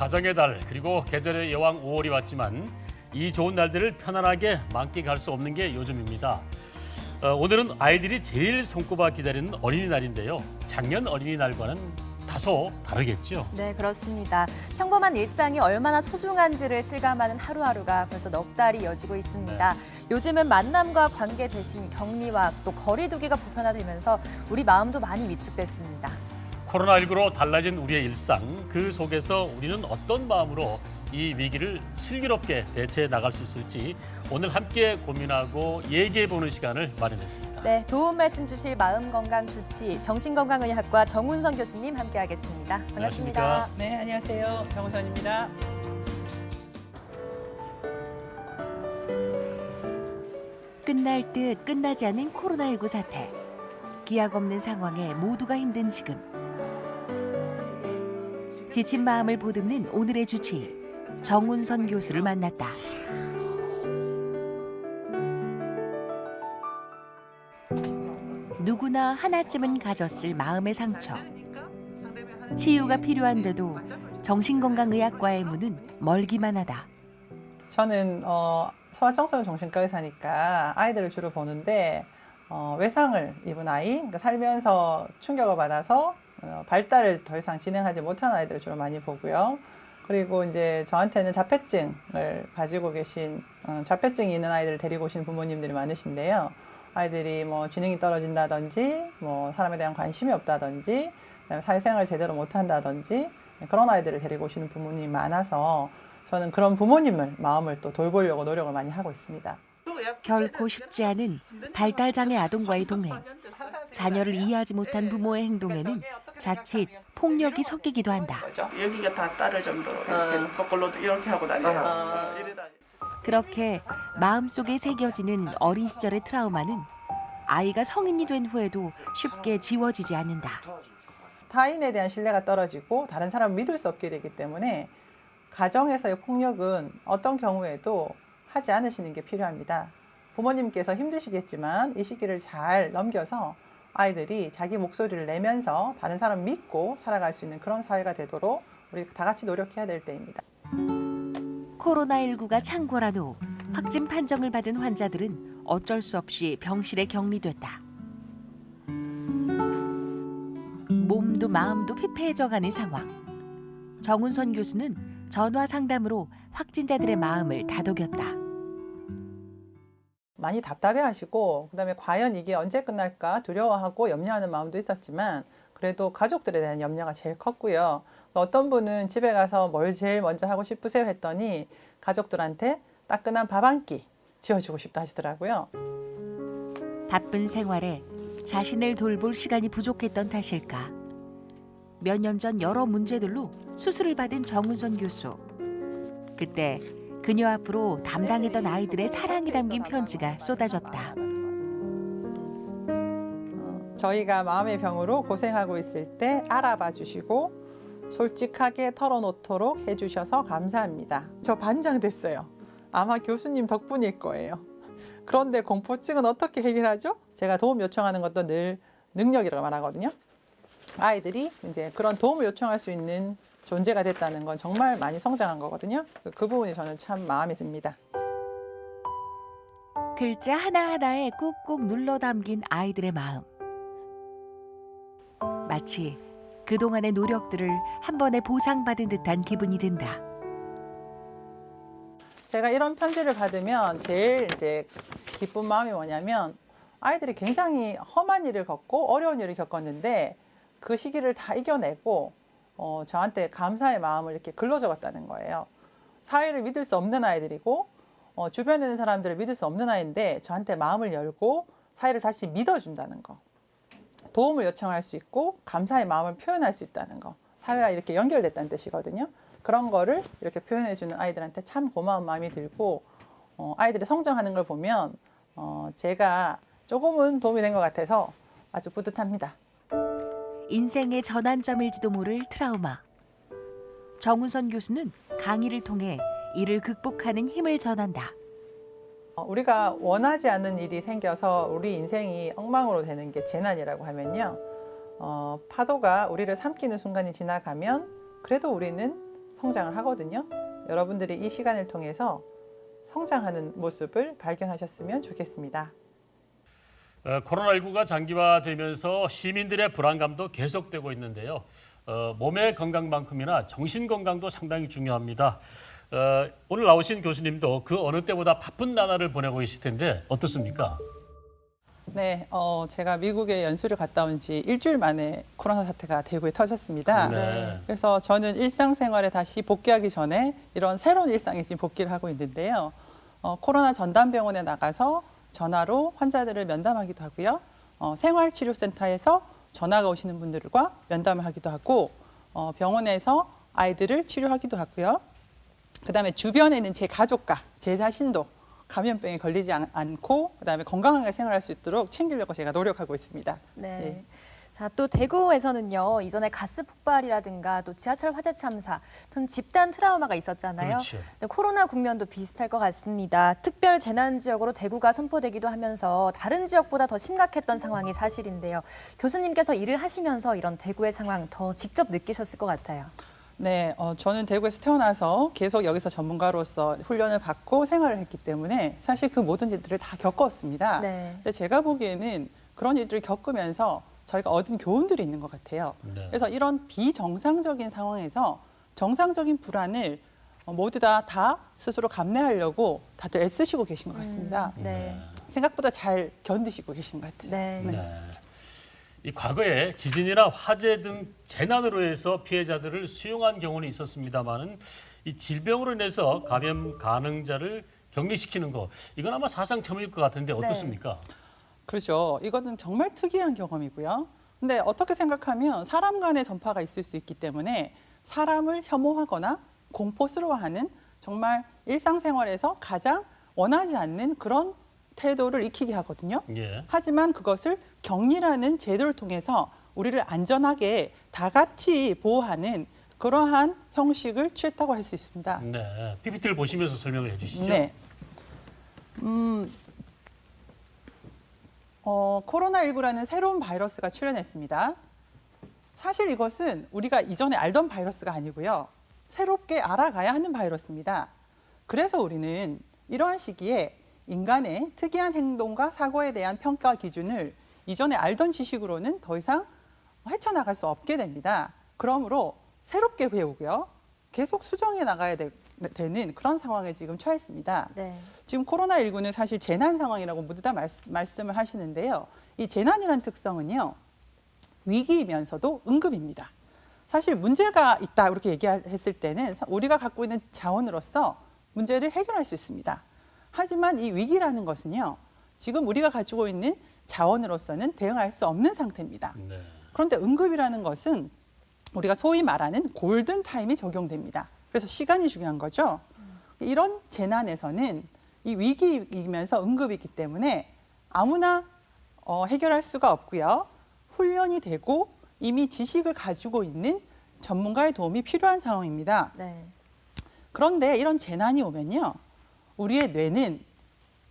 가정의 달 그리고 계절의 여왕 5월이 왔지만 이 좋은 날들을 편안하게 만끽할 수 없는 게 요즘입니다. 오늘은 아이들이 제일 손꼽아 기다리는 어린이날인데요. 작년 어린이날과는 다소 다르겠죠. 네, 그렇습니다. 평범한 일상이 얼마나 소중한지를 실감하는 하루하루가 벌써 넉 달이 이어지고 있습니다. 요즘은 만남과 관계 대신 격리와 또 거리두기가 보편화되면서 우리 마음도 많이 위축됐습니다. 코로나19로 달라진 우리의 일상, 그 속에서 우리는 어떤 마음으로 이 위기를 슬기롭게 대처해 나갈 수 있을지 오늘 함께 고민하고 얘기해보는 시간을 마련했습니다. 네, 도움 말씀 주실 마음건강주치 정신건강의학과 정운선 교수님 함께하겠습니다. 반갑습니다. 안녕하십니까? 네, 안녕하세요. 정우선입니다. 끝날 듯 끝나지 않은 코로나19 사태. 기약 없는 상황에 모두가 힘든 지금. 지친 마음을 보듬는 오늘의 주치 정운선 교수를 만났다. 누구나 하나쯤은 가졌을 마음의 상처. 치유가 필요한데도 정신건강의학과의 문은 멀기만 하다. 저는 소아청소년 정신과 의사니까 아이들을 주로 보는데 외상을 입은 아이, 그러니까 살면서 충격을 받아서 발달을 더 이상 진행하지 못한 아이들을 주로 많이 보고요. 그리고 이제 저한테는 자폐증을 가지고 계신 자폐증이 있는 아이들을 데리고 오신 부모님들이 많으신데요. 아이들이 뭐 지능이 떨어진다든지, 뭐 사람에 대한 관심이 없다든지, 사회생활을 제대로 못한다든지 그런 아이들을 데리고 오시는 부모님이 많아서 저는 그런 부모님을 마음을 또 돌보려고 노력을 많이 하고 있습니다. 결코 쉽지 않은 발달장애 아동과의 동행. 자녀를 이해하지 못한 부모의 행동에는 자칫 폭력이 섞이기도 한다. 여기가 다 따를 정도로 이렇게 거꾸로 이렇게 하고 다녀요. 그렇게 마음속에 새겨지는 어린 시절의 트라우마는 아이가 성인이 된 후에도 쉽게 지워지지 않는다. 타인에 대한 신뢰가 떨어지고 다른 사람을 믿을 수 없게 되기 때문에 가정에서의 폭력은 어떤 경우에도 하지 않으시는 게 필요합니다. 부모님께서 힘드시겠지만 이 시기를 잘 넘겨서 아이들이 자기 목소리를 내면서 다른 사람 믿고 살아갈 수 있는 그런 사회가 되도록 우리 다 같이 노력해야 될 때입니다. 코로나19가 창궐한 후 확진 판정을 받은 환자들은 어쩔 수 없이 병실에 격리됐다. 몸도 마음도 피폐해져가는 상황. 정운선 교수는 전화 상담으로 확진자들의 마음을 다독였다. 많이 답답해하시고 그다음에 과연 이게 언제 끝날까 두려워하고 염려하는 마음도 있었지만 그래도 가족들에 대한 염려가 제일 컸고요. 어떤 분은 집에 가서 뭘 제일 먼저 하고 싶으세요 했더니 가족들한테 따끈한 밥 한 끼 지어주고 싶다 하시더라고요. 바쁜 생활에 자신을 돌볼 시간이 부족했던 탓일까. 몇 년 전 여러 문제들로 수술을 받은 정운선 교수. 그때 그녀 앞으로 담당했던 아이들의 사랑이 담긴 편지가 쏟아졌다. 저희가 마음의 병으로 고생하고 있을 때 알아봐 주시고 솔직하게 털어놓도록 해주셔서 감사합니다. 저 반장됐어요. 아마 교수님 덕분일 거예요. 그런데 공포증은 어떻게 해결하죠? 제가 도움 요청하는 것도 늘 능력이라고 말하거든요. 아이들이 이제 그런 도움을 요청할 수 있는 존재가 됐다는 건 정말 많이 성장한 거거든요. 그 부분이 저는 참 마음에 듭니다. 글자 하나하나에 꾹꾹 눌러 담긴 아이들의 마음. 마치 그동안의 노력들을 한 번에 보상받은 듯한 기분이 든다. 제가 이런 편지를 받으면 제일 이제 기쁜 마음이 뭐냐면 아이들이 굉장히 험한 일을 겪고 어려운 일을 겪었는데 그 시기를 다 이겨내고 저한테 감사의 마음을 이렇게 글로 적었다는 거예요. 사회를 믿을 수 없는 아이들이고 주변에 있는 사람들을 믿을 수 없는 아이인데 저한테 마음을 열고 사회를 다시 믿어준다는 거. 도움을 요청할 수 있고 감사의 마음을 표현할 수 있다는 거. 사회와 이렇게 연결됐다는 뜻이거든요. 그런 거를 이렇게 표현해주는 아이들한테 참 고마운 마음이 들고 아이들이 성장하는 걸 보면 제가 조금은 도움이 된 것 같아서 아주 뿌듯합니다. 인생의 전환점일지도 모를 트라우마. 정운선 교수는 강의를 통해 이를 극복하는 힘을 전한다. 우리가 원하지 않는 일이 생겨서 우리 인생이 엉망으로 되는 게 재난이라고 하면요. 파도가 우리를 삼키는 순간이 지나가면 그래도 우리는 성장을 하거든요. 여러분들이 이 시간을 통해서 성장하는 모습을 발견하셨으면 좋겠습니다. 코로나19가 장기화되면서 시민들의 불안감도 계속되고 있는데요. 몸의 건강만큼이나 정신 건강도 상당히 중요합니다. 오늘 나오신 교수님도 그 어느 때보다 바쁜 나날을 보내고 계실 텐데 어떻습니까? 네, 제가 미국에 연수를 갔다 온 지 일주일 만에 코로나 사태가 대구에 터졌습니다. 네. 그래서 저는 일상생활에 다시 복귀하기 전에 이런 새로운 일상에 지금 복귀를 하고 있는데요. 코로나 전담병원에 나가서 전화로 환자들을 면담하기도 하고요. 생활치료센터에서 전화가 오시는 분들과 면담을 하기도 하고 병원에서 아이들을 치료하기도 하고요. 그다음에 주변에 있는 제 가족과 제 자신도 감염병에 걸리지 않고 그다음에 건강하게 생활할 수 있도록 챙기려고 제가 노력하고 있습니다. 네. 네. 자, 또 대구에서는요, 이전에 가스 폭발이라든가 또 지하철 화재 참사, 또 집단 트라우마가 있었잖아요. 그렇죠. 네, 코로나 국면도 비슷할 것 같습니다. 특별 재난 지역으로 대구가 선포되기도 하면서 다른 지역보다 더 심각했던 상황이 사실인데요. 교수님께서 일을 하시면서 이런 대구의 상황 더 직접 느끼셨을 것 같아요. 네, 저는 대구에서 태어나서 계속 여기서 전문가로서 훈련을 받고 생활을 했기 때문에 사실 그 모든 일들을 다 겪었습니다. 네. 근데 제가 보기에는 그런 일들을 겪으면서 저희가 얻은 교훈들이 있는 것 같아요. 네. 그래서 이런 비정상적인 상황에서 정상적인 불안을 모두 다 스스로 감내하려고 다들 애쓰시고 계신 것 같습니다. 네. 생각보다 잘 견디시고 계신 것 같아요. 네. 네. 이 과거에 지진이나 화재 등 재난으로 해서 피해자들을 수용한 경우는 있었습니다만은 이 질병으로 인해서 감염 가능자를 격리시키는 거 이건 아마 사상 처음일 것 같은데 어떻습니까? 그렇죠. 이거는 정말 특이한 경험이고요. 근데 어떻게 생각하면 사람 간의 전파가 있을 수 있기 때문에 사람을 혐오하거나 공포스러워하는 정말 일상생활에서 가장 원하지 않는 그런 태도를 익히게 하거든요. 예. 하지만 그것을 격리라는 제도를 통해서 우리를 안전하게 다 같이 보호하는 그러한 형식을 취했다고 할 수 있습니다. 네. PPT를 보시면서 설명을 해주시죠. 네. 코로나19라는 새로운 바이러스가 출현했습니다. 사실 이것은 우리가 이전에 알던 바이러스가 아니고요. 새롭게 알아가야 하는 바이러스입니다. 그래서 우리는 이러한 시기에 인간의 특이한 행동과 사고에 대한 평가 기준을 이전에 알던 지식으로는 더 이상 헤쳐나갈 수 없게 됩니다. 그러므로 새롭게 배우고요. 계속 수정해 나가야 되는 그런 상황에 지금 처했습니다. 네. 지금 코로나19는 사실 재난 상황이라고 모두 다 말씀을 하시는데요. 이 재난이라는 특성은요. 위기이면서도 응급입니다. 사실 문제가 있다 이렇게 얘기했을 때는 우리가 갖고 있는 자원으로서 문제를 해결할 수 있습니다. 하지만 이 위기라는 것은요. 지금 우리가 가지고 있는 자원으로서는 대응할 수 없는 상태입니다. 네. 그런데 응급이라는 것은 우리가 소위 말하는 골든 타임이 적용됩니다. 그래서 시간이 중요한 거죠. 이런 재난에서는 이 위기이면서 응급이기 때문에 아무나 해결할 수가 없고요. 훈련이 되고 이미 지식을 가지고 있는 전문가의 도움이 필요한 상황입니다. 네. 그런데 이런 재난이 오면요. 우리의 뇌는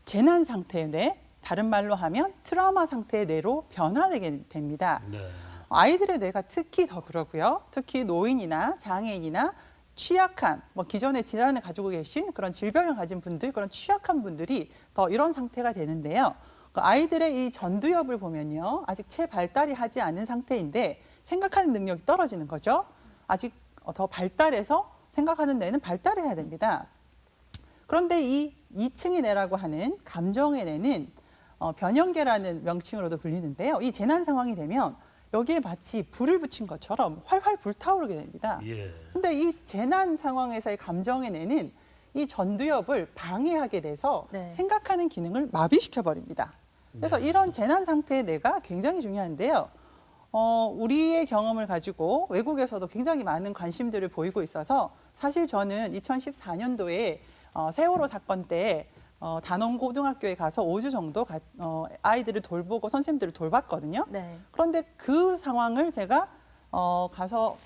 재난 상태의 뇌, 다른 말로 하면 트라우마 상태의 뇌로 변화되게 됩니다. 네. 아이들의 뇌가 특히 더 그러고요. 특히 노인이나 장애인이나 취약한, 기존에 질환을 가지고 계신 그런 질병을 가진 분들, 그런 취약한 분들이 더 이런 상태가 되는데요. 그 아이들의 이 전두엽을 보면요. 아직 채 발달이 하지 않은 상태인데 생각하는 능력이 떨어지는 거죠. 아직 더 발달해서 생각하는 뇌는 발달해야 됩니다. 그런데 이 2층의 뇌라고 하는 감정의 뇌는 변형계라는 명칭으로도 불리는데요. 이 재난 상황이 되면 여기에 마치 불을 붙인 것처럼 활활 불타오르게 됩니다. 예. 근데 이 재난 상황에서의 감정의 뇌는 이 전두엽을 방해하게 돼서 네. 생각하는 기능을 마비시켜 버립니다. 그래서 이런 재난 상태의 뇌가 굉장히 중요한데요. 우리의 경험을 가지고 외국에서도 굉장히 많은 관심들을 보이고 있어서 사실 저는 2014년도에 세월호 사건 때 단원고등학교에 가서 5주 정도 아이들을 돌보고 선생님들을 돌봤거든요. 네. 그런데 그 상황을 제가 가서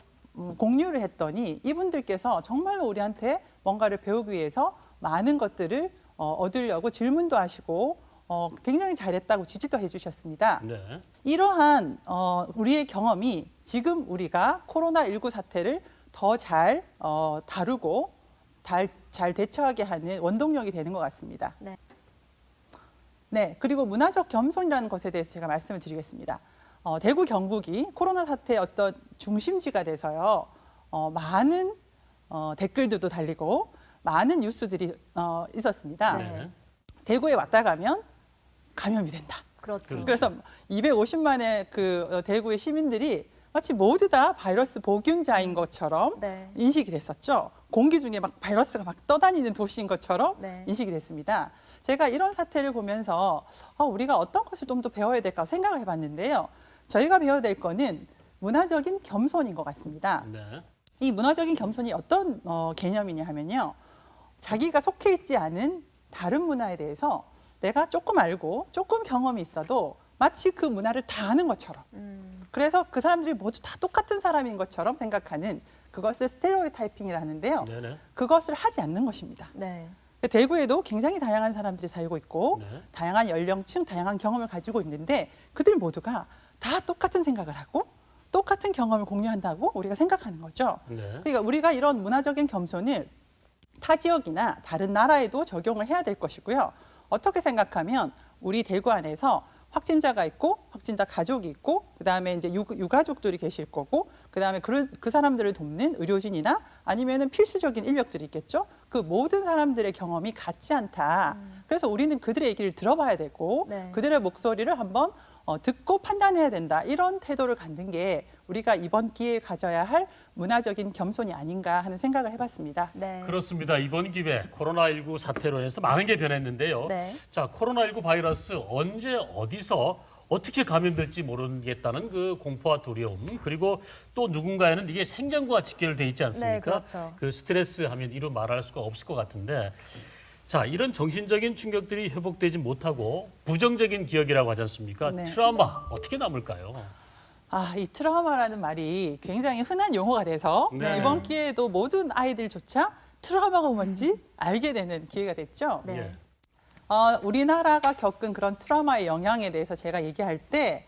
공유를 했더니 이분들께서 정말로 우리한테 뭔가를 배우기 위해서 많은 것들을 얻으려고 질문도 하시고 굉장히 잘했다고 지지도 해주셨습니다. 네. 이러한 우리의 경험이 지금 우리가 코로나19 사태를 더 잘 다루고 잘 대처하게 하는 원동력이 되는 것 같습니다. 네. 네, 그리고 문화적 겸손이라는 것에 대해서 제가 말씀을 드리겠습니다. 대구 경북이 코로나 사태의 어떤 중심지가 돼서요. 많은 댓글들도 달리고 많은 뉴스들이 있었습니다. 네. 대구에 왔다 가면 감염이 된다. 그렇죠. 그래서 250만의 그 대구의 시민들이 마치 모두 다 바이러스 보균자인 것처럼 네. 인식이 됐었죠. 공기 중에 막 바이러스가 막 떠다니는 도시인 것처럼 네. 인식이 됐습니다. 제가 이런 사태를 보면서 우리가 어떤 것을 좀 더 배워야 될까 생각을 해봤는데요. 저희가 배워야 될 거는 문화적인 겸손인 것 같습니다. 네. 이 문화적인 겸손이 어떤 개념이냐 하면요. 자기가 속해 있지 않은 다른 문화에 대해서 내가 조금 알고 조금 경험이 있어도 마치 그 문화를 다 아는 것처럼 그래서 그 사람들이 모두 다 똑같은 사람인 것처럼 생각하는 그것을 스테레오타이핑이라 하는데요. 네네. 그것을 하지 않는 것입니다. 네. 대구에도 굉장히 다양한 사람들이 살고 있고 네. 다양한 연령층, 다양한 경험을 가지고 있는데 그들 모두가 다 똑같은 생각을 하고 똑같은 경험을 공유한다고 우리가 생각하는 거죠. 네. 그러니까 우리가 이런 문화적인 겸손을 타 지역이나 다른 나라에도 적용을 해야 될 것이고요. 어떻게 생각하면 우리 대구 안에서 확진자가 있고 확진자 가족이 있고 그다음에 이제 유가족들이 계실 거고 그다음에 그 사람들을 돕는 의료진이나 아니면은 필수적인 인력들이 있겠죠. 그 모든 사람들의 경험이 같지 않다. 그래서 우리는 그들의 얘기를 들어봐야 되고 네. 그들의 목소리를 한번 듣고 판단해야 된다. 이런 태도를 갖는 게 우리가 이번 기회에 가져야 할 문화적인 겸손이 아닌가 하는 생각을 해봤습니다. 네. 그렇습니다. 이번 기회 코로나19 사태로 해서 많은 게 변했는데요. 네. 자, 코로나19 바이러스 언제 어디서 어떻게 감염될지 모르겠다는 그 공포와 두려움 그리고 또 누군가에는 이게 생존과 직결돼 있지 않습니까? 네, 그렇죠. 그 스트레스 하면 이루 말할 수가 없을 것 같은데 자, 이런 정신적인 충격들이 회복되지 못하고 부정적인 기억이라고 하지 않습니까? 네. 트라우마 어떻게 남을까요? 이 트라우마라는 말이 굉장히 흔한 용어가 돼서 네. 이번 기회에도 모든 아이들조차 트라우마가 뭔지 알게 되는 기회가 됐죠. 네. 예. 우리나라가 겪은 그런 트라우마의 영향에 대해서 제가 얘기할 때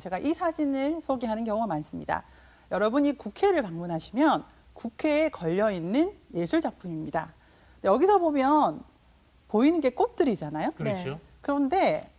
제가 이 사진을 소개하는 경우가 많습니다. 여러분이 국회를 방문하시면 국회에 걸려있는 예술 작품입니다. 여기서 보면 보이는 게 꽃들이잖아요. 그렇죠. 그런데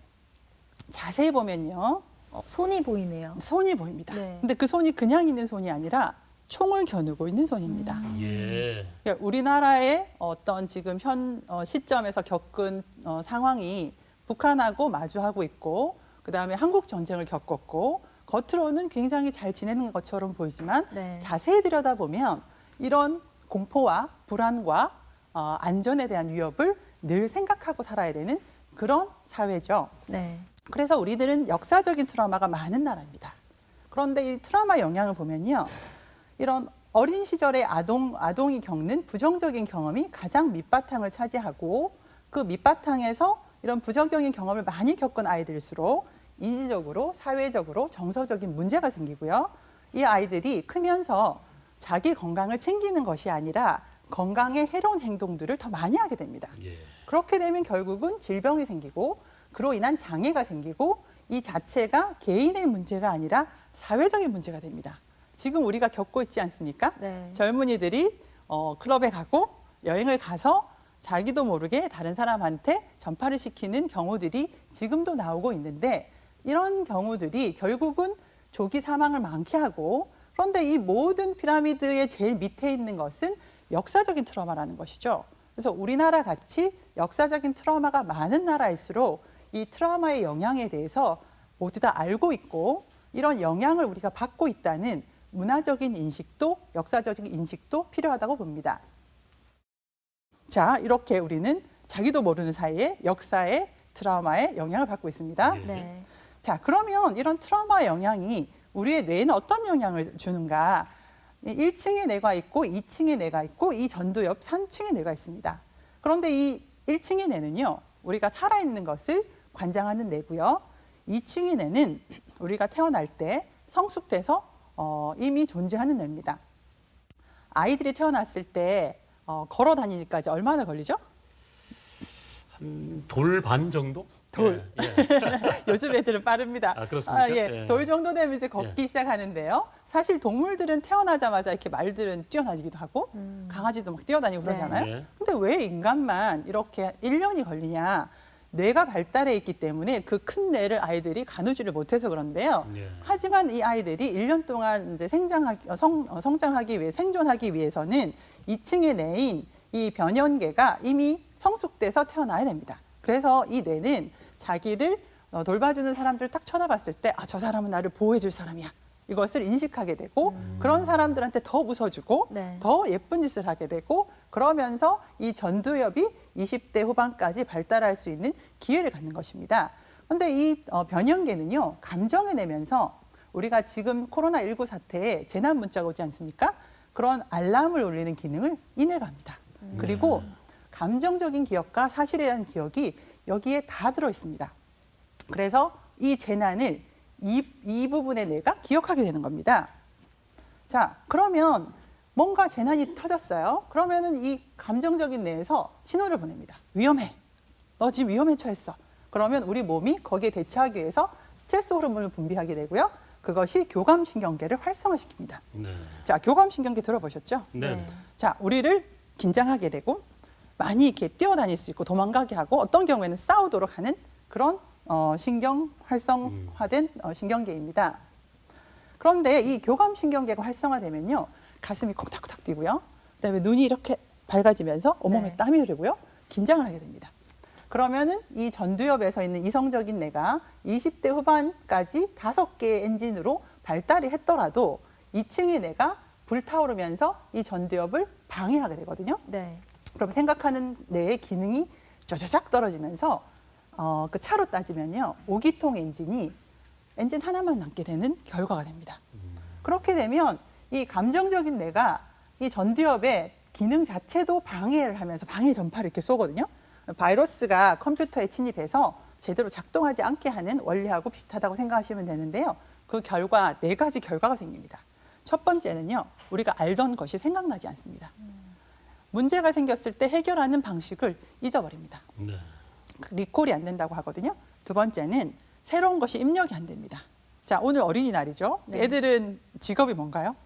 자세히 보면요. 손이 보이네요. 손이 보입니다. 네. 근데 그 손이 그냥 있는 손이 아니라 총을 겨누고 있는 손입니다. 예. 그러니까 우리나라의 어떤 지금 현 시점에서 겪은 상황이 북한하고 마주하고 있고 그다음에 한국 전쟁을 겪었고 겉으로는 굉장히 잘 지내는 것처럼 보이지만 네. 자세히 들여다보면 이런 공포와 불안과 안전에 대한 위협을 늘 생각하고 살아야 되는 그런 사회죠. 네. 그래서 우리들은 역사적인 트라우마가 많은 나라입니다. 그런데 이 트라우마 영향을 보면요. 이런 어린 시절의 아동이 겪는 부정적인 경험이 가장 밑바탕을 차지하고 그 밑바탕에서 이런 부정적인 경험을 많이 겪은 아이들일수록 인지적으로, 사회적으로 정서적인 문제가 생기고요. 이 아이들이 크면서 자기 건강을 챙기는 것이 아니라 건강에 해로운 행동들을 더 많이 하게 됩니다. 예. 그렇게 되면 결국은 질병이 생기고 그로 인한 장애가 생기고 이 자체가 개인의 문제가 아니라 사회적인 문제가 됩니다. 지금 우리가 겪고 있지 않습니까? 네. 젊은이들이 클럽에 가고 여행을 가서 자기도 모르게 다른 사람한테 전파를 시키는 경우들이 지금도 나오고 있는데 이런 경우들이 결국은 조기 사망을 많게 하고 그런데 이 모든 피라미드의 제일 밑에 있는 것은 역사적인 트라우마라는 것이죠. 그래서 우리나라 같이 역사적인 트라우마가 많은 나라일수록 이 트라우마의 영향에 대해서 모두 다 알고 있고 이런 영향을 우리가 받고 있다는 문화적인 인식도 역사적인 인식도 필요하다고 봅니다. 자, 이렇게 우리는 자기도 모르는 사이에 역사의 트라우마에 영향을 받고 있습니다. 예. 네. 자, 그러면 이런 트라우마의 영향이 우리의 뇌에는 어떤 영향을 주는가? 1층에 뇌가 있고 2층에 뇌가 있고 이 전두 옆 3층에 뇌가 있습니다. 그런데 이 1층의 뇌는요. 우리가 살아있는 것을 관장하는 뇌고요. 2층의 뇌는 우리가 태어날 때 성숙돼서 이미 존재하는 뇌입니다. 아이들이 태어났을 때 걸어 다니니까 이제 얼마나 걸리죠? 돌 반 정도? 돌. 예, 예. 요즘 애들은 빠릅니다. 아, 그렇습니까? 예. 예. 돌 정도 되면 이제 걷기 시작하는데요. 사실 동물들은 태어나자마자 이렇게 말들은 뛰어다니기도 하고 강아지도 막 뛰어다니고 그러잖아요. 네. 근데 왜 인간만 이렇게 1년이 걸리냐? 뇌가 발달해 있기 때문에 그 큰 뇌를 아이들이 가누지를 못해서 그런데요. 예. 하지만 이 아이들이 1년 동안 이제 성장하기 위해 생존하기 위해서는 2층의 뇌인 이 변연계가 이미 성숙돼서 태어나야 됩니다. 그래서 이 뇌는 자기를 돌봐주는 사람들을 딱 쳐다봤을 때 아, 저 사람은 나를 보호해줄 사람이야. 이것을 인식하게 되고 그런 사람들한테 더 웃어주고 네. 더 예쁜 짓을 하게 되고 그러면서 이 전두엽이 20대 후반까지 발달할 수 있는 기회를 갖는 것입니다. 그런데 이 변연계는요. 감정을 내면서 우리가 지금 코로나19 사태에 재난 문자가 오지 않습니까? 그런 알람을 울리는 기능을 인해갑니다. 그리고 감정적인 기억과 사실에 대한 기억이 여기에 다 들어 있습니다. 그래서 이 재난을 이 부분의 뇌가 기억하게 되는 겁니다. 자, 그러면 뭔가 재난이 터졌어요. 그러면은 이 감정적인 뇌에서 신호를 보냅니다. 위험해. 너 지금 위험에 처했어. 그러면 우리 몸이 거기에 대처하기 위해서 스트레스 호르몬을 분비하게 되고요. 그것이 교감신경계를 활성화시킵니다. 네. 자, 교감신경계 들어보셨죠? 네. 자, 우리를 긴장하게 되고 많이 이렇게 뛰어다닐 수 있고 도망가게 하고 어떤 경우에는 싸우도록 하는 그런 신경 활성화된 신경계입니다. 그런데 이 교감신경계가 활성화되면요. 가슴이 콩닥콩닥 뛰고요. 그다음에 눈이 이렇게 밝아지면서 온몸에 네. 땀이 흐르고요. 긴장을 하게 됩니다. 그러면은 이 전두엽에서 있는 이성적인 뇌가 20대 후반까지 5개의 엔진으로 발달이 했더라도 2층의 뇌가 불타오르면서 이 전두엽을 방해하게 되거든요. 네. 그럼 생각하는 뇌의 기능이 쩌저작 떨어지면서 그 차로 따지면요. 5기통 엔진 하나만 남게 되는 결과가 됩니다. 그렇게 되면 이 감정적인 뇌가 이 전두엽의 기능 자체도 방해를 하면서 방해 전파를 이렇게 쏘거든요. 바이러스가 컴퓨터에 침입해서 제대로 작동하지 않게 하는 원리하고 비슷하다고 생각하시면 되는데요. 그 결과 4가지 결과가 생깁니다. 첫 번째는요. 우리가 알던 것이 생각나지 않습니다. 문제가 생겼을 때 해결하는 방식을 잊어버립니다. 네. 리콜이 안 된다고 하거든요. 두 번째는 새로운 것이 입력이 안 됩니다. 자, 오늘 어린이날이죠. 네. 애들은 직업이 뭔가요?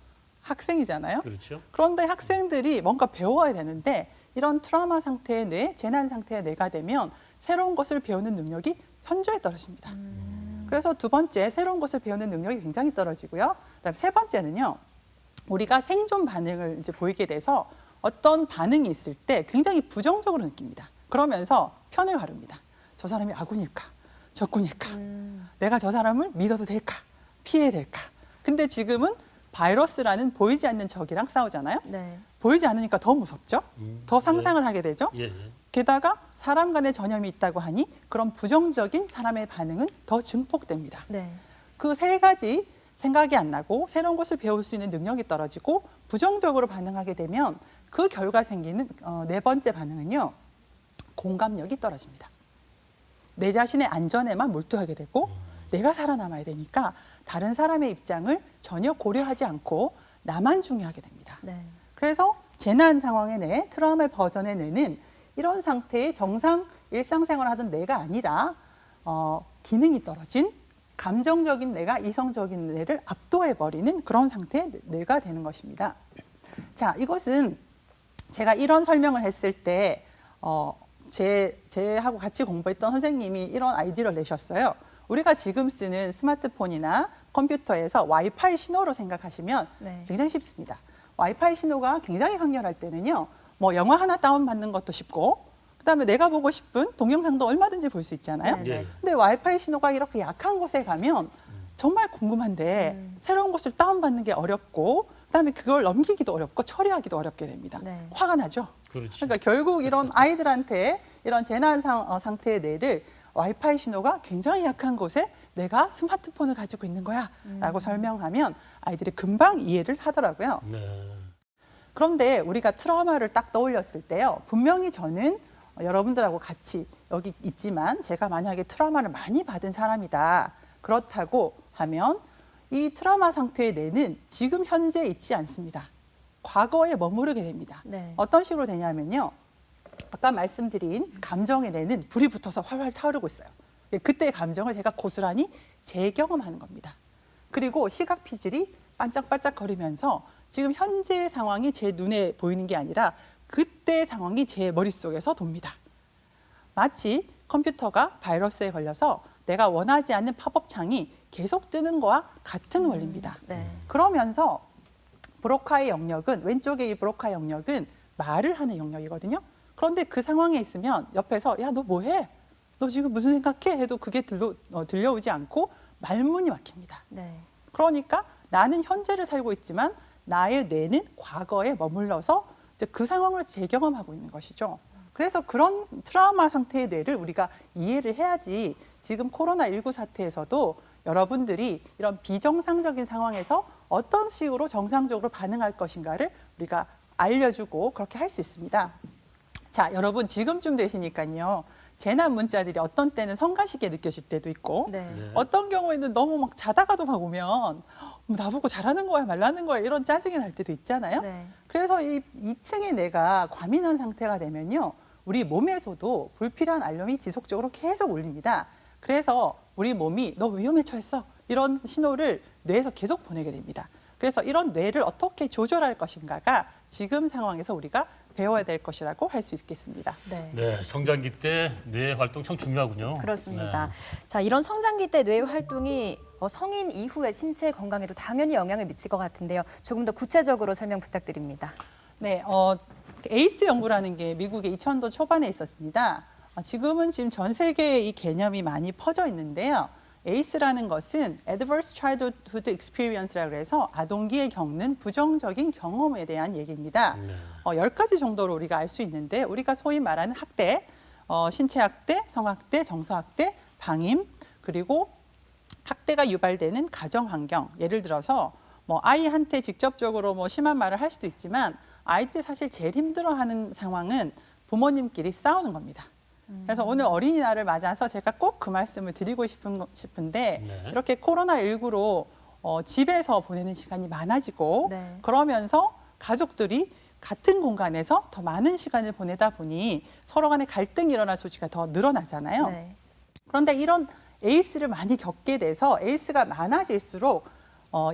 학생이잖아요. 그렇죠. 그런데 학생들이 뭔가 배워야 되는데 이런 트라우마 상태의 뇌, 재난 상태의 뇌가 되면 새로운 것을 배우는 능력이 현저히 떨어집니다. 그래서 두 번째, 새로운 것을 배우는 능력이 굉장히 떨어지고요. 그다음에 세 번째는요. 우리가 생존 반응을 이제 보이게 돼서 어떤 반응이 있을 때 굉장히 부정적으로 느낍니다. 그러면서 편을 가릅니다. 저 사람이 아군일까? 적군일까? 내가 저 사람을 믿어도 될까? 피해야 될까? 근데 지금은 바이러스라는 보이지 않는 적이랑 싸우잖아요. 네. 보이지 않으니까 더 무섭죠? 더 상상을 하게 되죠? 예, 예. 게다가 사람 간의 전염이 있다고 하니 그런 부정적인 사람의 반응은 더 증폭됩니다. 네. 그 3가지 생각이 안 나고 새로운 것을 배울 수 있는 능력이 떨어지고 부정적으로 반응하게 되면 그 결과 생기는 4번째 반응은요. 공감력이 떨어집니다. 내 자신의 안전에만 몰두하게 되고 내가 살아남아야 되니까 다른 사람의 입장을 전혀 고려하지 않고 나만 중요하게 됩니다. 네. 그래서 재난 상황의 뇌, 트라우마 버전의 뇌는 이런 상태의 정상 일상생활을 하던 뇌가 아니라 기능이 떨어진 감정적인 뇌가 이성적인 뇌를 압도해버리는 그런 상태의 뇌가 되는 것입니다. 자, 이것은 제가 이런 설명을 했을 때 제하고 같이 공부했던 선생님이 이런 아이디어를 내셨어요. 우리가 지금 쓰는 스마트폰이나 컴퓨터에서 와이파이 신호로 생각하시면 네. 굉장히 쉽습니다. 와이파이 신호가 굉장히 강렬할 때는요. 뭐 영화 하나 다운받는 것도 쉽고 그다음에 내가 보고 싶은 동영상도 얼마든지 볼 수 있잖아요. 네, 예. 근데 와이파이 신호가 이렇게 약한 곳에 가면 정말 궁금한데 새로운 것을 다운받는 게 어렵고 그다음에 그걸 넘기기도 어렵고 처리하기도 어렵게 됩니다. 네. 화가 나죠. 그렇죠. 그러니까 결국 이런 아이들한테 이런 재난 상태의 뇌를 와이파이 신호가 굉장히 약한 곳에 내가 스마트폰을 가지고 있는 거야 라고 설명하면 아이들이 금방 이해를 하더라고요. 네. 그런데 우리가 트라우마를 딱 떠올렸을 때요. 분명히 저는 여러분들하고 같이 여기 있지만 제가 만약에 트라우마를 많이 받은 사람이다. 그렇다고 하면 이 트라우마 상태의 뇌는 지금 현재 있지 않습니다. 과거에 머무르게 됩니다. 네. 어떤 식으로 되냐면요. 아까 말씀드린 감정의 뇌는 불이 붙어서 활활 타오르고 있어요. 그때의 감정을 제가 고스란히 재경험하는 겁니다. 그리고 시각 피질이 반짝반짝거리면서 지금 현재 상황이 제 눈에 보이는 게 아니라 그때 상황이 제 머릿속에서 돕니다. 마치 컴퓨터가 바이러스에 걸려서 내가 원하지 않는 팝업 창이 계속 뜨는 거와 같은 원리입니다. 네. 그러면서 브로카의 영역은 왼쪽에 이 브로카 영역은 말을 하는 영역이거든요. 그런데 그 상황에 있으면 옆에서 야, 너 뭐해? 너 지금 무슨 생각해? 해도 그게 들려오지 않고 말문이 막힙니다. 네. 그러니까 나는 현재를 살고 있지만 나의 뇌는 과거에 머물러서 이제 그 상황을 재경험하고 있는 것이죠. 그래서 그런 트라우마 상태의 뇌를 우리가 이해를 해야지 지금 코로나19 사태에서도 여러분들이 이런 비정상적인 상황에서 어떤 식으로 정상적으로 반응할 것인가를 우리가 알려주고 그렇게 할 수 있습니다. 자, 여러분 지금쯤 되시니까요. 재난 문자들이 어떤 때는 성가시게 느껴질 때도 있고 네. 네. 어떤 경우에는 너무 막 자다가도 막 오면 나보고 잘하는 거야 말라는 거야 이런 짜증이 날 때도 있잖아요. 네. 그래서 이 2층의 뇌가 과민한 상태가 되면요. 우리 몸에서도 불필요한 알림이 지속적으로 계속 울립니다. 그래서 우리 몸이 너 위험에 처했어 이런 신호를 뇌에서 계속 보내게 됩니다. 그래서 이런 뇌를 어떻게 조절할 것인가가 지금 상황에서 우리가 배워야 될 것이라고 할 수 있겠습니다. 네. 네, 성장기 때 뇌 활동 참 중요하군요. 그렇습니다. 네. 자, 이런 성장기 때 뇌 활동이 성인 이후에 신체 건강에도 당연히 영향을 미칠 것 같은데요. 조금 더 구체적으로 설명 부탁드립니다. 네, 에이스 연구라는 게 미국의 2000도 초반에 있었습니다. 지금은 전 세계에 이 개념이 많이 퍼져 있는데요. 에이스라는 것은 Adverse Childhood Experience라고 해서 아동기에 겪는 부정적인 경험에 대한 얘기입니다. 네. 10가지 정도로 우리가 알 수 있는데 우리가 소위 말하는 학대, 신체학대, 성학대, 정서학대, 방임, 그리고 학대가 유발되는 가정환경. 예를 들어서 아이한테 직접적으로 심한 말을 할 수도 있지만 아이들이 사실 제일 힘들어하는 상황은 부모님끼리 싸우는 겁니다. 그래서 오늘 어린이날을 맞아서 제가 꼭 그 말씀을 드리고 싶은데 네. 이렇게 코로나19로 집에서 보내는 시간이 많아지고 네. 그러면서 가족들이 같은 공간에서 더 많은 시간을 보내다 보니 서로 간에 갈등이 일어날 소지가 더 늘어나잖아요. 네. 그런데 이런 에이스를 많이 겪게 돼서 에이스가 많아질수록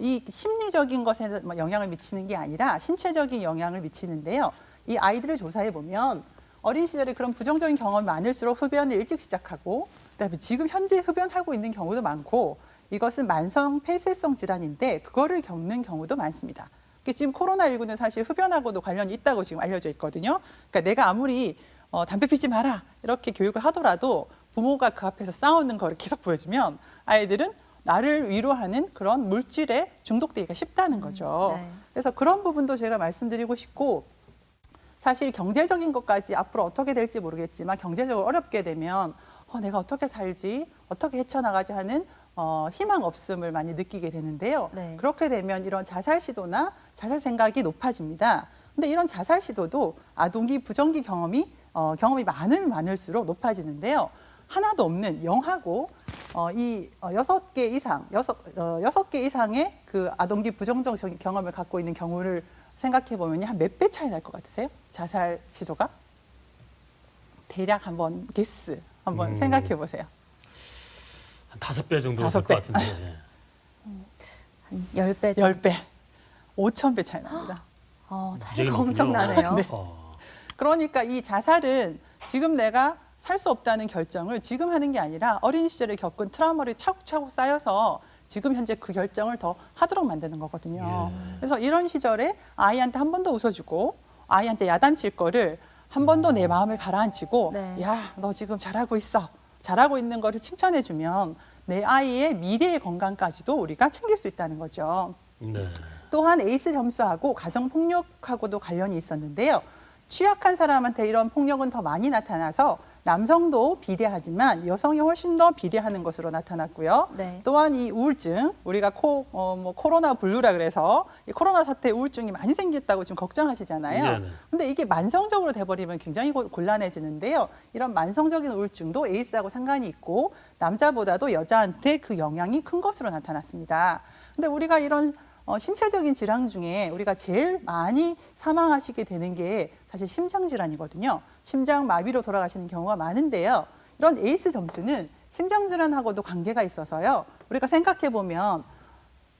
이 심리적인 것에 영향을 미치는 게 아니라 신체적인 영향을 미치는데요. 이 아이들을 조사해 보면 어린 시절에 그런 부정적인 경험이 많을수록 흡연을 일찍 시작하고 그다음에 지금 현재 흡연하고 있는 경우도 많고 이것은 만성 폐쇄성 질환인데 그거를 겪는 경우도 많습니다. 지금 코로나19는 사실 흡연하고도 관련이 있다고 지금 알려져 있거든요. 그러니까 내가 아무리 담배 피지 마라 이렇게 교육을 하더라도 부모가 그 앞에서 싸우는 걸 계속 보여주면 아이들은 나를 위로하는 그런 물질에 중독되기가 쉽다는 거죠. 네. 그래서 그런 부분도 제가 말씀드리고 싶고 사실 경제적인 것까지 앞으로 어떻게 될지 모르겠지만 경제적으로 어렵게 되면 내가 어떻게 살지, 어떻게 헤쳐나가지 하는 희망 없음을 많이 느끼게 되는데요. 네. 그렇게 되면 이런 자살 시도나 자살 생각이 높아집니다. 근데 이런 자살 시도도 아동기, 부정기 경험이 많으면 많을수록 높아지는데요. 하나도 없는 0하고 이 6개 이상의 그 아동기 부정적 경험을 갖고 있는 경우를 생각해 보면 한 몇 배 차이 날 것 같으세요? 자살 시도가? 대략 한번 게스 한번 생각해 보세요. 한 5배 정도 될 5배. 것 같은데. 한 10배 정도. 10배, 5,000배 차이 납니다. 차이가 엄청나네요. 네. 그러니까 이 자살은 지금 내가 살 수 없다는 결정을 지금 하는 게 아니라 어린 시절에 겪은 트라우마를 차곡차곡 쌓여서 지금 현재 그 결정을 더 하도록 만드는 거거든요. 예. 그래서 이런 시절에 아이한테 한 번 더 웃어주고 아이한테 야단칠 거를 한 번 더 내 마음을 가라앉히고 네. 야, 너 지금 잘하고 있어. 잘하고 있는 거를 칭찬해주면 내 아이의 미래의 건강까지도 우리가 챙길 수 있다는 거죠. 네. 또한 에이스 점수하고 가정폭력하고도 관련이 있었는데요. 취약한 사람한테 이런 폭력은 더 많이 나타나서 남성도 비례하지만 여성이 훨씬 더 비례하는 것으로 나타났고요. 네. 또한 이 우울증, 우리가 코로나 블루라 그래서 이 코로나 사태 우울증이 많이 생겼다고 지금 걱정하시잖아요. 네네. 근데 이게 만성적으로 돼버리면 굉장히 곤란해지는데요. 이런 만성적인 우울증도 에이스하고 상관이 있고 남자보다도 여자한테 그 영향이 큰 것으로 나타났습니다. 근데 우리가 이런 신체적인 질환 중에 우리가 제일 많이 사망하시게 되는 게 사실 심장 질환이거든요. 심장 마비로 돌아가시는 경우가 많은데요. 이런 에이스 점수는 심장질환하고도 관계가 있어서요. 우리가 생각해 보면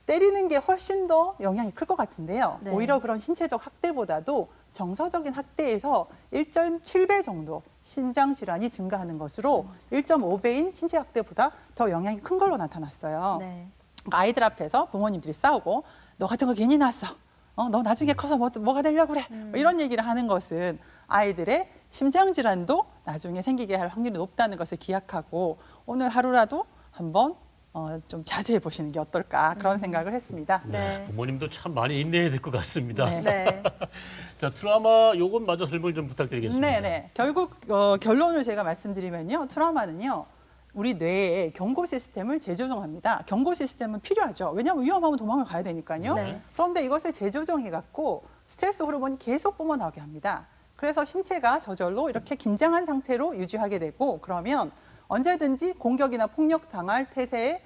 때리는 게 훨씬 더 영향이 클 것 같은데요. 네. 오히려 그런 신체적 학대보다도 정서적인 학대에서 1.7배 정도 신장 질환이 증가하는 것으로 1.5배인 신체 학대보다 더 영향이 큰 걸로 나타났어요. 네. 그러니까 아이들 앞에서 부모님들이 싸우고 너 같은 거 괜히 낳았어. 너 나중에 커서 뭐가 되려고 그래. 뭐 이런 얘기를 하는 것은 아이들의 심장 질환도 나중에 생기게 할 확률이 높다는 것을 기약하고 오늘 하루라도 한번 좀 자제해 보시는 게 어떨까 그런 생각을 했습니다. 네. 부모님도 참 많이 인내해야 될 것 같습니다. 네. 네. 자, 트라우마 요건 마저 설명 좀 부탁드리겠습니다. 네네. 결국 결론을 제가 말씀드리면요. 트라우마는요. 우리 뇌의 경고 시스템을 재조정합니다. 경고 시스템은 필요하죠. 왜냐하면 위험하면 도망을 가야 되니까요. 네. 그런데 이것을 재조정해갖고 스트레스 호르몬이 계속 뿜어나오게 합니다. 그래서 신체가 저절로 이렇게 긴장한 상태로 유지하게 되고 그러면 언제든지 공격이나 폭력 당할 태세에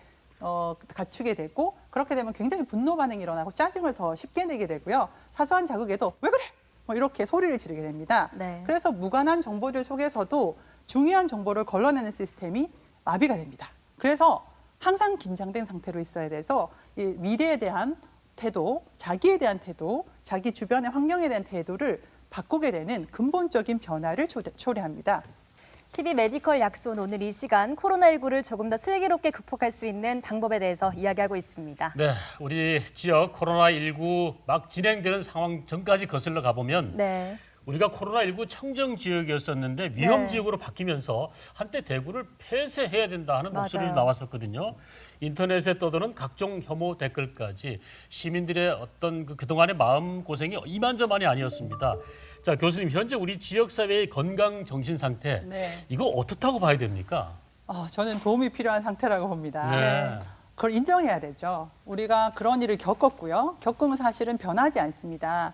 갖추게 되고 그렇게 되면 굉장히 분노 반응이 일어나고 짜증을 더 쉽게 내게 되고요. 사소한 자극에도 왜 그래? 뭐 이렇게 소리를 지르게 됩니다. 네. 그래서 무관한 정보들 속에서도 중요한 정보를 걸러내는 시스템이 마비가 됩니다. 그래서 항상 긴장된 상태로 있어야 돼서 이 미래에 대한 태도, 자기에 대한 태도, 자기 주변의 환경에 대한 태도를 바꾸게 되는 근본적인 변화를 초래합니다. TV 메디컬 약손 오늘 이 시간 코로나19를 조금 더 슬기롭게 극복할 수 있는 방법에 대해서 이야기하고 있습니다. 네, 우리 지역 코로나19 막 진행되는 상황 전까지 거슬러 가보면 네. 우리가 코로나19 청정 지역이었었는데 위험 네. 지역으로 바뀌면서 한때 대구를 폐쇄해야 된다 하는 목소리가 맞아요. 나왔었거든요. 인터넷에 떠도는 각종 혐오 댓글까지 시민들의 어떤 그동안의 마음고생이 이만저만이 아니었습니다. 자, 교수님, 현재 우리 지역사회의 건강 정신 상태 네. 이거 어떻다고 봐야 됩니까? 저는 도움이 필요한 상태라고 봅니다. 네. 그걸 인정해야 되죠. 우리가 그런 일을 겪었고요. 겪으면 사실은 변하지 않습니다.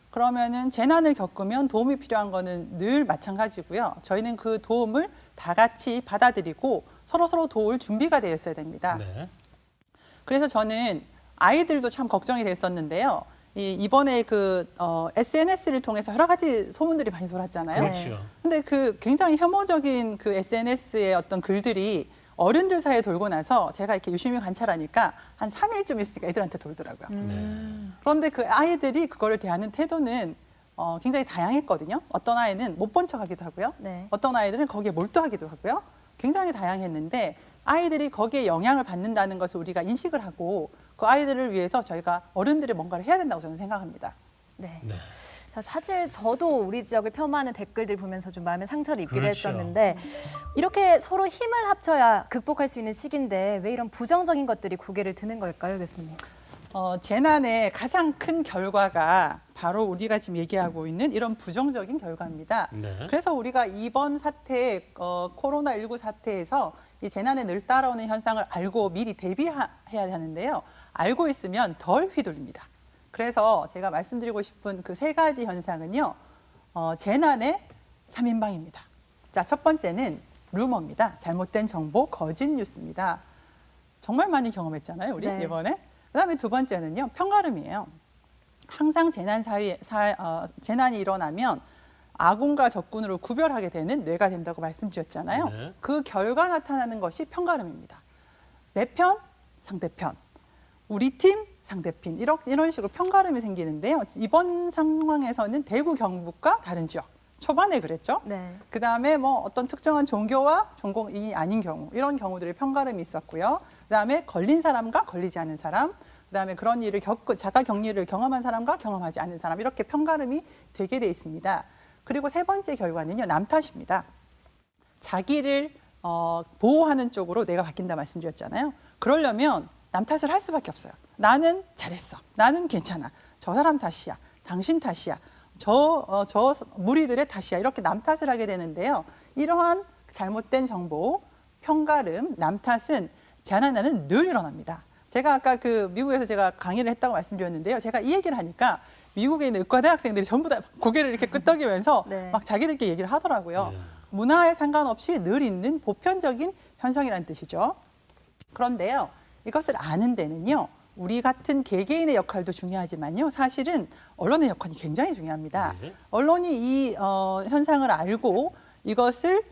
그러면은 재난을 겪으면 도움이 필요한 거는 늘 마찬가지고요. 저희는 그 도움을 다 같이 받아들이고 서로 도울 준비가 되어 있어야 됩니다. 네. 그래서 저는 아이들도 참 걱정이 됐었는데요. 이번에 SNS를 통해서 여러 가지 소문들이 많이 돌았잖아요. 네. 그렇죠. 근데 그 굉장히 혐오적인 그 SNS의 어떤 글들이 어른들 사이에 돌고 나서 제가 이렇게 유심히 관찰하니까 한 3일쯤 있으니까 애들한테 돌더라고요. 그런데 그 아이들이 그거를 대하는 태도는 굉장히 다양했거든요. 어떤 아이는 못 본 척하기도 하고요. 네. 어떤 아이들은 거기에 몰두하기도 하고요. 굉장히 다양했는데 아이들이 거기에 영향을 받는다는 것을 우리가 인식을 하고 그 아이들을 위해서 저희가 어른들이 뭔가를 해야 된다고 저는 생각합니다. 네. 네. 자, 사실 저도 우리 지역을 폄하하는 댓글들 보면서 좀 마음에 상처를 입기도 그렇죠. 했었는데 이렇게 서로 힘을 합쳐야 극복할 수 있는 시기인데 왜 이런 부정적인 것들이 고개를 드는 걸까요, 교수님? 재난의 가장 큰 결과가 바로 우리가 지금 얘기하고 있는 이런 부정적인 결과입니다. 네. 그래서 우리가 이번 사태, 코로나19 사태에서 이 재난에 늘 따라오는 현상을 알고 미리 대비해야 하는데요. 알고 있으면 덜 휘둘립니다. 그래서 제가 말씀드리고 싶은 그 세 가지 현상은요. 재난의 3인방입니다. 자, 첫 번째는 루머입니다. 잘못된 정보, 거짓 뉴스입니다. 정말 많이 경험했잖아요, 우리 네. 이번에. 그다음에 두 번째는요, 편가름이에요. 항상 재난이 일어나면 아군과 적군으로 구별하게 되는 뇌가 된다고 말씀드렸잖아요. 네. 그 결과 나타나는 것이 편가름입니다. 내 편, 상대편, 우리 팀, 상대편 이런 식으로 편가름이 생기는데요. 이번 상황에서는 대구 경북과 다른 지역. 초반에 그랬죠. 네. 그다음에 뭐 어떤 특정한 종교와 전공이 아닌 경우 이런 경우들의 편가름이 있었고요. 그다음에 걸린 사람과 걸리지 않은 사람, 그다음에 그런 일을 자가 격리를 경험한 사람과 경험하지 않은 사람 이렇게 편가름이 되게 돼 있습니다. 그리고 세 번째 결과는요, 남 탓입니다. 자기를 보호하는 쪽으로 내가 바뀐다 말씀드렸잖아요. 그러려면 남 탓을 할 수밖에 없어요. 나는 잘했어. 나는 괜찮아. 저 사람 탓이야. 당신 탓이야. 저 무리들의 탓이야. 이렇게 남 탓을 하게 되는데요. 이러한 잘못된 정보, 편가름, 남 탓은 재난에는 늘 일어납니다. 제가 아까 미국에서 제가 강의를 했다고 말씀드렸는데요. 제가 이 얘기를 하니까 미국에 있는 의과대 학생들이 전부 다 고개를 이렇게 끄덕이면서 네. 막 자기들끼리 얘기를 하더라고요. 네. 문화에 상관없이 늘 있는 보편적인 현상이라는 뜻이죠. 그런데요, 이것을 아는 데는요, 우리 같은 개개인의 역할도 중요하지만요, 사실은 언론의 역할이 굉장히 중요합니다. 네. 언론이 이 현상을 알고 이것을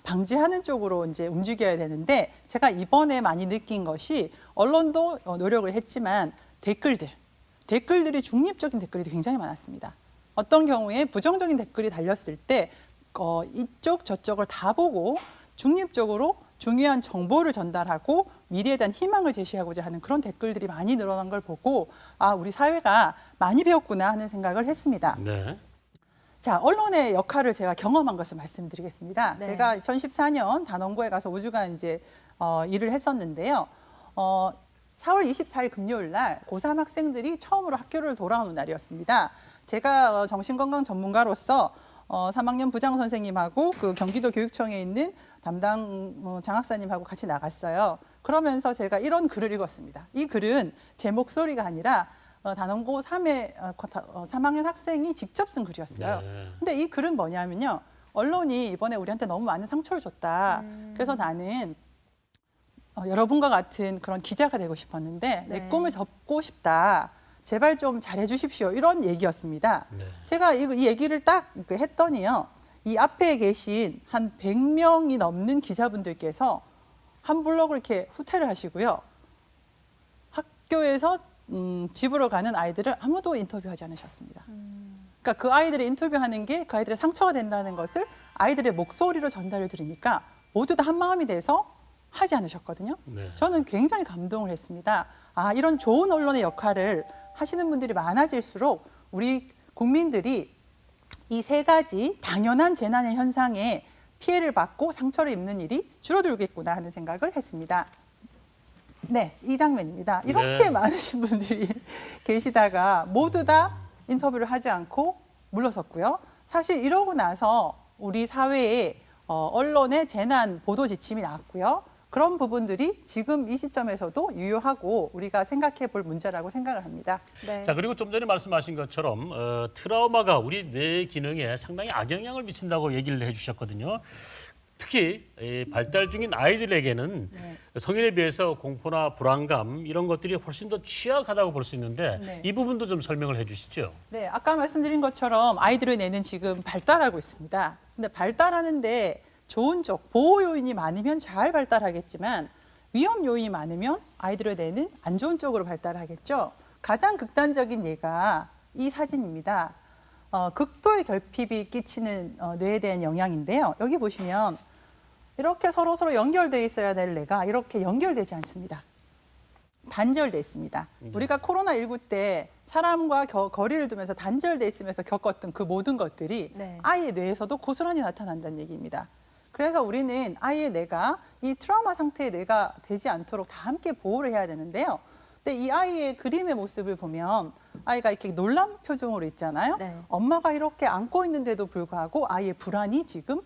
방지하는 쪽으로 이제 움직여야 되는데 제가 이번에 많이 느낀 것이 언론도 노력을 했지만 댓글들이 중립적인 댓글이 굉장히 많았습니다. 어떤 경우에 부정적인 댓글이 달렸을 때 이쪽 저쪽을 다 보고 중립적으로 중요한 정보를 전달하고 미래에 대한 희망을 제시하고자 하는 그런 댓글들이 많이 늘어난 걸 보고 아, 우리 사회가 많이 배웠구나 하는 생각을 했습니다. 네. 자, 언론의 역할을 제가 경험한 것을 말씀드리겠습니다. 네. 제가 2014년 단원고에 가서 5주간 이제 일을 했었는데요. 4월 24일 금요일 날 고3 학생들이 처음으로 학교를 돌아오는 날이었습니다. 제가 정신건강 전문가로서 3학년 부장 선생님하고 그 경기도 교육청에 있는 담당 장학사님하고 같이 나갔어요. 그러면서 제가 이런 글을 읽었습니다. 이 글은 제 목소리가 아니라 단원고 3의 3학년 학생이 직접 쓴 글이었어요. 네. 근데 이 글은 뭐냐면요. 언론이 이번에 우리한테 너무 많은 상처를 줬다. 그래서 나는 여러분과 같은 그런 기자가 되고 싶었는데 내 네. 꿈을 접고 싶다. 제발 좀 잘해 주십시오. 이런 얘기였습니다. 네. 제가 이 얘기를 딱 했더니요. 이 앞에 계신 한 100명이 넘는 기자분들께서 한 블록을 이렇게 후퇴를 하시고요. 학교에서 집으로 가는 아이들을 아무도 인터뷰하지 않으셨습니다. 그러니까 그 아이들의 인터뷰하는 게 그 아이들의 상처가 된다는 것을 아이들의 목소리로 전달을 드리니까 모두 다 한마음이 돼서 하지 않으셨거든요. 네. 저는 굉장히 감동을 했습니다. 아, 이런 좋은 언론의 역할을 하시는 분들이 많아질수록 우리 국민들이 이 세 가지 당연한 재난의 현상에 피해를 받고 상처를 입는 일이 줄어들겠구나 하는 생각을 했습니다. 네, 이 장면입니다. 이렇게 네. 많으신 분들이 계시다가 모두 다 인터뷰를 하지 않고 물러섰고요. 사실 이러고 나서 우리 사회에 언론의 재난 보도 지침이 나왔고요. 그런 부분들이 지금 이 시점에서도 유효하고 우리가 생각해 볼 문제라고 생각을 합니다. 네. 자, 그리고 좀 전에 말씀하신 것처럼 트라우마가 우리 뇌 기능에 상당히 악영향을 미친다고 얘기를 해주셨거든요. 특히 발달 중인 아이들에게는 네. 성인에 비해서 공포나 불안감 이런 것들이 훨씬 더 취약하다고 볼 수 있는데 네. 이 부분도 좀 설명을 해주시죠. 네, 아까 말씀드린 것처럼 아이들의 뇌는 지금 발달하고 있습니다. 근데 발달하는데 좋은 쪽, 보호 요인이 많으면 잘 발달하겠지만 위험 요인이 많으면 아이들의 뇌는 안 좋은 쪽으로 발달하겠죠. 가장 극단적인 예가 이 사진입니다. 극도의 결핍이 끼치는 뇌에 대한 영향인데요. 여기 보시면 이렇게 서로 연결돼 있어야 될 뇌가 이렇게 연결되지 않습니다. 단절돼 있습니다. 우리가 코로나19 때 사람과 거리를 두면서 단절돼 있으면서 겪었던 그 모든 것들이 네. 아이의 뇌에서도 고스란히 나타난다는 얘기입니다. 그래서 우리는 아이의 뇌가 이 트라우마 상태의 뇌가 되지 않도록 다 함께 보호를 해야 되는데요. 근데 이 아이의 그림의 모습을 보면 아이가 이렇게 놀란 표정으로 있잖아요. 네. 엄마가 이렇게 안고 있는데도 불구하고 아이의 불안이 지금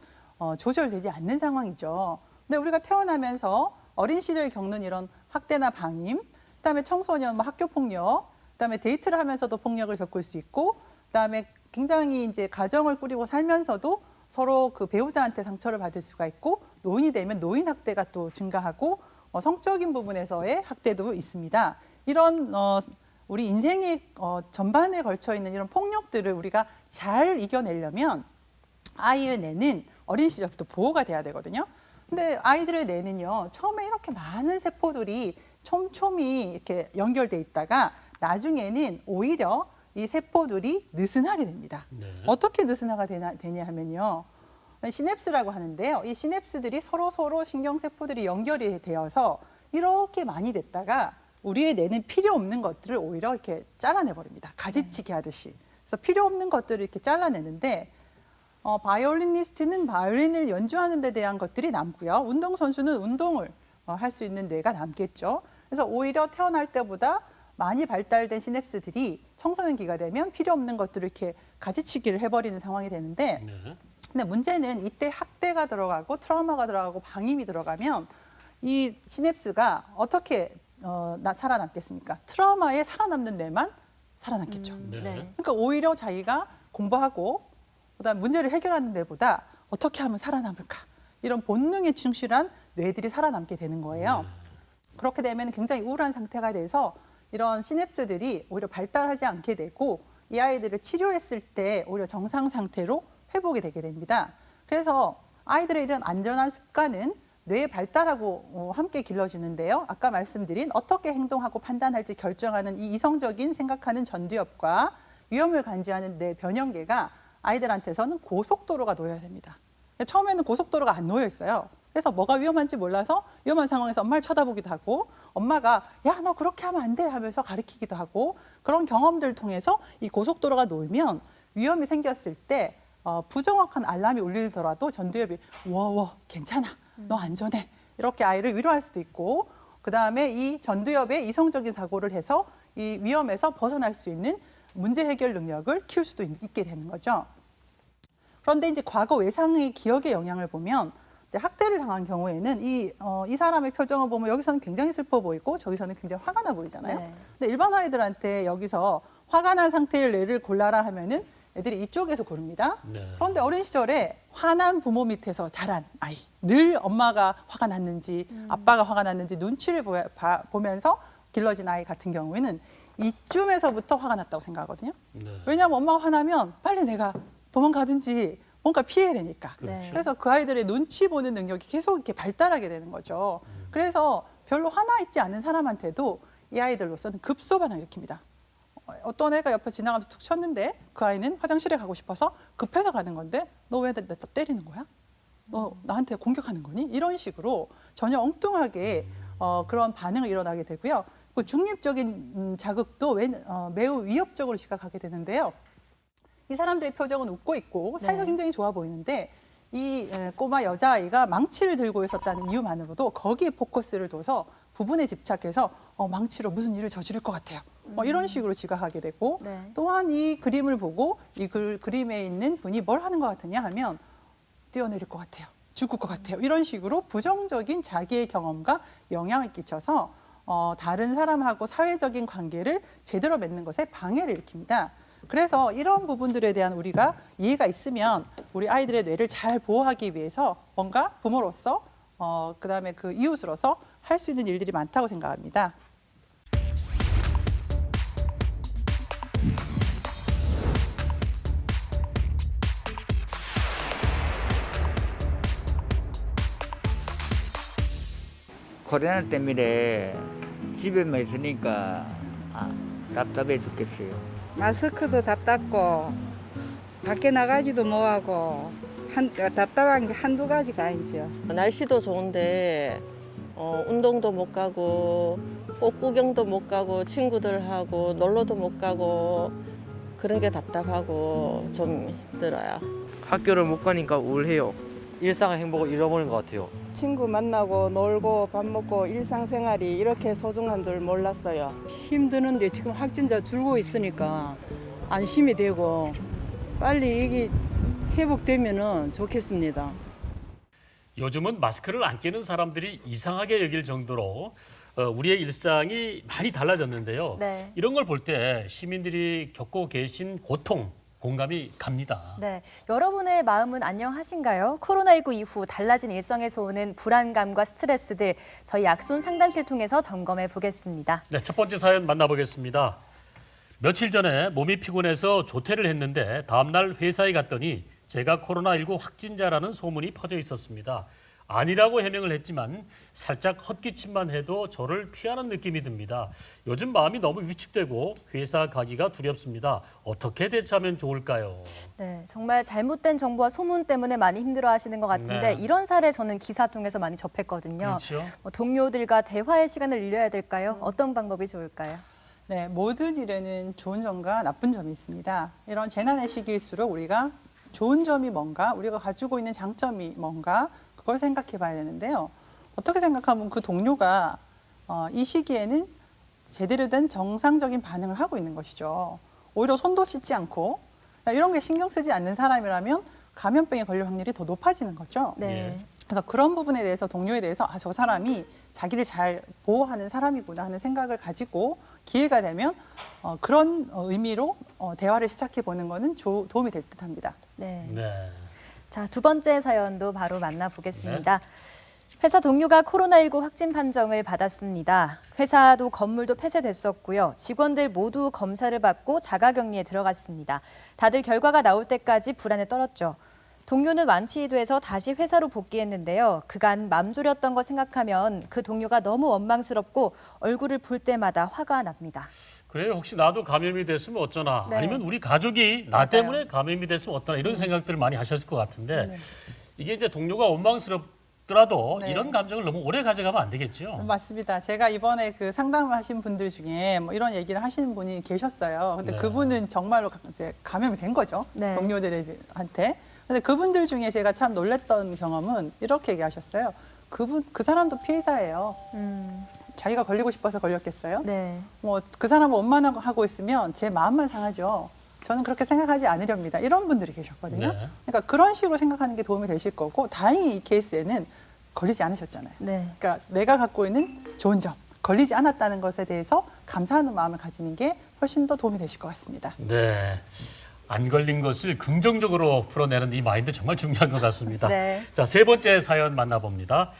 조절되지 않는 상황이죠. 근데 우리가 태어나면서 어린 시절 겪는 이런 학대나 방임, 그다음에 청소년 학교 폭력, 그다음에 데이트를 하면서도 폭력을 겪을 수 있고, 그다음에 굉장히 이제 가정을 꾸리고 살면서도 서로 그 배우자한테 상처를 받을 수가 있고, 노인이 되면 노인 학대가 또 증가하고 성적인 부분에서의 학대도 있습니다. 이런 우리 인생의 전반에 걸쳐 있는 이런 폭력들을 우리가 잘 이겨내려면 아이의 뇌는 어린 시절부터 보호가 돼야 되거든요. 근데 아이들의 뇌는요, 처음에 이렇게 많은 세포들이 촘촘히 이렇게 연결돼 있다가 나중에는 오히려 이 세포들이 느슨하게 됩니다. 네. 어떻게 느슨화가 되냐 하면요. 시냅스라고 하는데요. 이 시냅스들이 서로 신경세포들이 연결이 되어서 이렇게 많이 됐다가 우리의 뇌는 필요 없는 것들을 오히려 이렇게 잘라내버립니다. 가지치기 하듯이. 그래서 필요 없는 것들을 이렇게 잘라내는데 바이올리니스트는 바이올린을 연주하는 데 대한 것들이 남고요. 운동선수는 운동을 할 수 있는 뇌가 남겠죠. 그래서 오히려 태어날 때보다 많이 발달된 시냅스들이 청소년기가 되면 필요 없는 것들을 이렇게 가지치기를 해버리는 상황이 되는데 네. 근데 문제는 이때 학대가 들어가고 트라우마가 들어가고 방임이 들어가면 이 시냅스가 어떻게 살아남겠습니까? 트라우마에 살아남는 뇌만 살아남겠죠. 네. 그러니까 오히려 자기가 공부하고 그다음 문제를 해결하는 데보다 어떻게 하면 살아남을까? 이런 본능에 충실한 뇌들이 살아남게 되는 거예요. 그렇게 되면 굉장히 우울한 상태가 돼서 이런 시냅스들이 오히려 발달하지 않게 되고 이 아이들을 치료했을 때 오히려 정상 상태로 회복이 되게 됩니다. 그래서 아이들의 이런 안전한 습관은 뇌의 발달하고 함께 길러지는데요. 아까 말씀드린 어떻게 행동하고 판단할지 결정하는 이 이성적인 생각하는 전두엽과 위험을 감지하는 뇌 변형계가 아이들한테서는 고속도로가 놓여야 됩니다. 처음에는 고속도로가 안 놓여 있어요. 그래서 뭐가 위험한지 몰라서 위험한 상황에서 엄마를 쳐다보기도 하고 엄마가 야, 너 그렇게 하면 안 돼 하면서 가르치기도 하고 그런 경험들을 통해서 이 고속도로가 놓이면 위험이 생겼을 때 부정확한 알람이 울리더라도 전두엽이 와 괜찮아. 너 안전해. 이렇게 아이를 위로할 수도 있고 그다음에 이 전두엽의 이성적인 사고를 해서 이 위험에서 벗어날 수 있는 문제 해결 능력을 키울 수도 있게 되는 거죠. 그런데 이제 과거 외상의 기억의 영향을 보면 학대를 당한 경우에는 이 사람의 표정을 보면 여기서는 굉장히 슬퍼 보이고 저기서는 굉장히 화가 나 보이잖아요. 네. 근데 일반 아이들한테 여기서 화가 난 상태의 뇌를 골라라 하면은 애들이 이쪽에서 고릅니다. 네. 그런데 어린 시절에 화난 부모 밑에서 자란 아이, 늘 엄마가 화가 났는지 아빠가 화가 났는지 눈치를 보면서 길러진 아이 같은 경우에는 이쯤에서부터 화가 났다고 생각하거든요. 네. 왜냐하면 엄마가 화나면 빨리 내가 도망가든지 뭔가 피해야 되니까. 네. 그래서 그 아이들의 눈치 보는 능력이 계속 이렇게 발달하게 되는 거죠. 그래서 별로 화나 있지 않은 사람한테도 이 아이들로서는 급소반응을 일으킵니다. 어떤 애가 옆에 지나가면서 툭 쳤는데 그 아이는 화장실에 가고 싶어서 급해서 가는 건데 너 왜 나 때리는 거야? 너 나한테 공격하는 거니? 이런 식으로 전혀 엉뚱하게 그런 반응을 일어나게 되고요. 그 중립적인 자극도 매우 위협적으로 시각하게 되는데요. 이 사람들의 표정은 웃고 있고 사이가 네. 굉장히 좋아 보이는데 이 꼬마 여자아이가 망치를 들고 있었다는 이유만으로도 거기에 포커스를 둬서 부분에 집착해서 망치로 무슨 일을 저지를 것 같아요. 이런 식으로 지각하게 되고 네. 또한 이 그림을 보고 이 그림에 있는 분이 뭘 하는 것 같으냐 하면 뛰어내릴 것 같아요. 죽을 것 같아요. 이런 식으로 부정적인 자기의 경험과 영향을 끼쳐서 다른 사람하고 사회적인 관계를 제대로 맺는 것에 방해를 일으킵니다. 그래서 이런 부분들에 대한 우리가 이해가 있으면 우리 아이들의 뇌를 잘 보호하기 위해서 뭔가 부모로서 그다음에 그 이웃으로서 할 수 있는 일들이 많다고 생각합니다. 코로나 때문에 집에만 있으니까 답답해 죽겠어요. 마스크도 답답고 밖에 나가지도 뭐하고 답답한 게 한두 가지가 아니죠. 날씨도 좋은데 운동도 못 가고 꽃 구경도 못 가고 친구들하고 놀러도 못 가고 그런 게 답답하고 좀 힘들어요. 학교를 못 가니까 우울해요. 일상의 행복을 잃어버린 것 같아요. 친구 만나고 놀고 밥 먹고 일상생활이 이렇게 소중한 줄 몰랐어요. 힘드는데 지금 확진자 줄고 있으니까 안심이 되고 빨리 이게 회복되면은 좋겠습니다. 요즘은 마스크를 안 끼는 사람들이 이상하게 여길 정도로 우리의 일상이 많이 달라졌는데요. 네. 이런 걸 볼 때 시민들이 겪고 계신 고통, 공감이 갑니다. 네, 여러분의 마음은 안녕하신가요? 코로나19 이후 달라진 일상에서 오는 불안감과 스트레스들 저희 약손 상담실 통해서 점검해 보겠습니다. 네, 첫 번째 사연 만나보겠습니다. 며칠 전에 몸이 피곤해서 조퇴를 했는데 다음 날 회사에 갔더니 제가 코로나19 확진자라는 소문이 퍼져 있었습니다. 아니라고 해명을 했지만 살짝 헛기침만 해도 저를 피하는 느낌이 듭니다. 요즘 마음이 너무 위축되고 회사 가기가 두렵습니다. 어떻게 대처하면 좋을까요? 네, 정말 잘못된 정보와 소문 때문에 많이 힘들어하시는 것 같은데 네. 이런 사례 저는 기사 통해서 많이 접했거든요. 그렇죠. 동료들과 대화의 시간을 늘려야 될까요? 어떤 방법이 좋을까요? 네, 모든 일에는 좋은 점과 나쁜 점이 있습니다. 이런 재난의 시기일수록 우리가 좋은 점이 뭔가, 우리가 가지고 있는 장점이 뭔가 그걸 생각해 봐야 되는데요. 어떻게 생각하면 그 동료가 이 시기에는 제대로 된 정상적인 반응을 하고 있는 것이죠. 오히려 손도 씻지 않고 이런 게 신경 쓰지 않는 사람이라면 감염병에 걸릴 확률이 더 높아지는 거죠. 네. 그래서 그런 부분에 대해서 동료에 대해서 저 사람이 자기를 잘 보호하는 사람이구나 하는 생각을 가지고 기회가 되면 그런 의미로 대화를 시작해 보는 것은 도움이 될 듯합니다. 네. 네. 자, 두 번째 사연도 바로 만나보겠습니다. 회사 동료가 코로나19 확진 판정을 받았습니다. 회사도 건물도 폐쇄됐었고요. 직원들 모두 검사를 받고 자가격리에 들어갔습니다. 다들 결과가 나올 때까지 불안에 떨었죠. 동료는 완치돼서 다시 회사로 복귀했는데요. 그간 맘 졸였던 거 생각하면 그 동료가 너무 원망스럽고 얼굴을 볼 때마다 화가 납니다. 그래요. 혹시 나도 감염이 됐으면 어쩌나 네. 아니면 우리 가족이 나 맞아요. 때문에 감염이 됐으면 어떠나 이런 생각들을 많이 하셨을 것 같은데 이게 이제 동료가 원망스럽더라도 네. 이런 감정을 너무 오래 가져가면 안 되겠죠. 맞습니다. 제가 이번에 그 상담을 하신 분들 중에 뭐 이런 얘기를 하시는 분이 계셨어요. 근데 네. 그분은 정말로 이제 감염이 된 거죠. 네. 동료들한테. 근데 그분들 중에 제가 참 놀랬던 경험은 이렇게 얘기하셨어요. 그 사람도 피해자예요. 자기가 걸리고 싶어서 걸렸겠어요? 네. 뭐 그 사람을 원망하고 있으면 제 마음만 상하죠. 저는 그렇게 생각하지 않으렵니다. 이런 분들이 계셨거든요. 네. 그러니까 그런 식으로 생각하는 게 도움이 되실 거고 다행히 이 케이스에는 걸리지 않으셨잖아요. 네. 그러니까 내가 갖고 있는 좋은 점, 걸리지 않았다는 것에 대해서 감사하는 마음을 가지는 게 훨씬 더 도움이 되실 것 같습니다. 네. 안 걸린 것을 긍정적으로 풀어내는 이 마인드 정말 중요한 것 같습니다. 네. 자, 세 번째 사연 만나봅니다.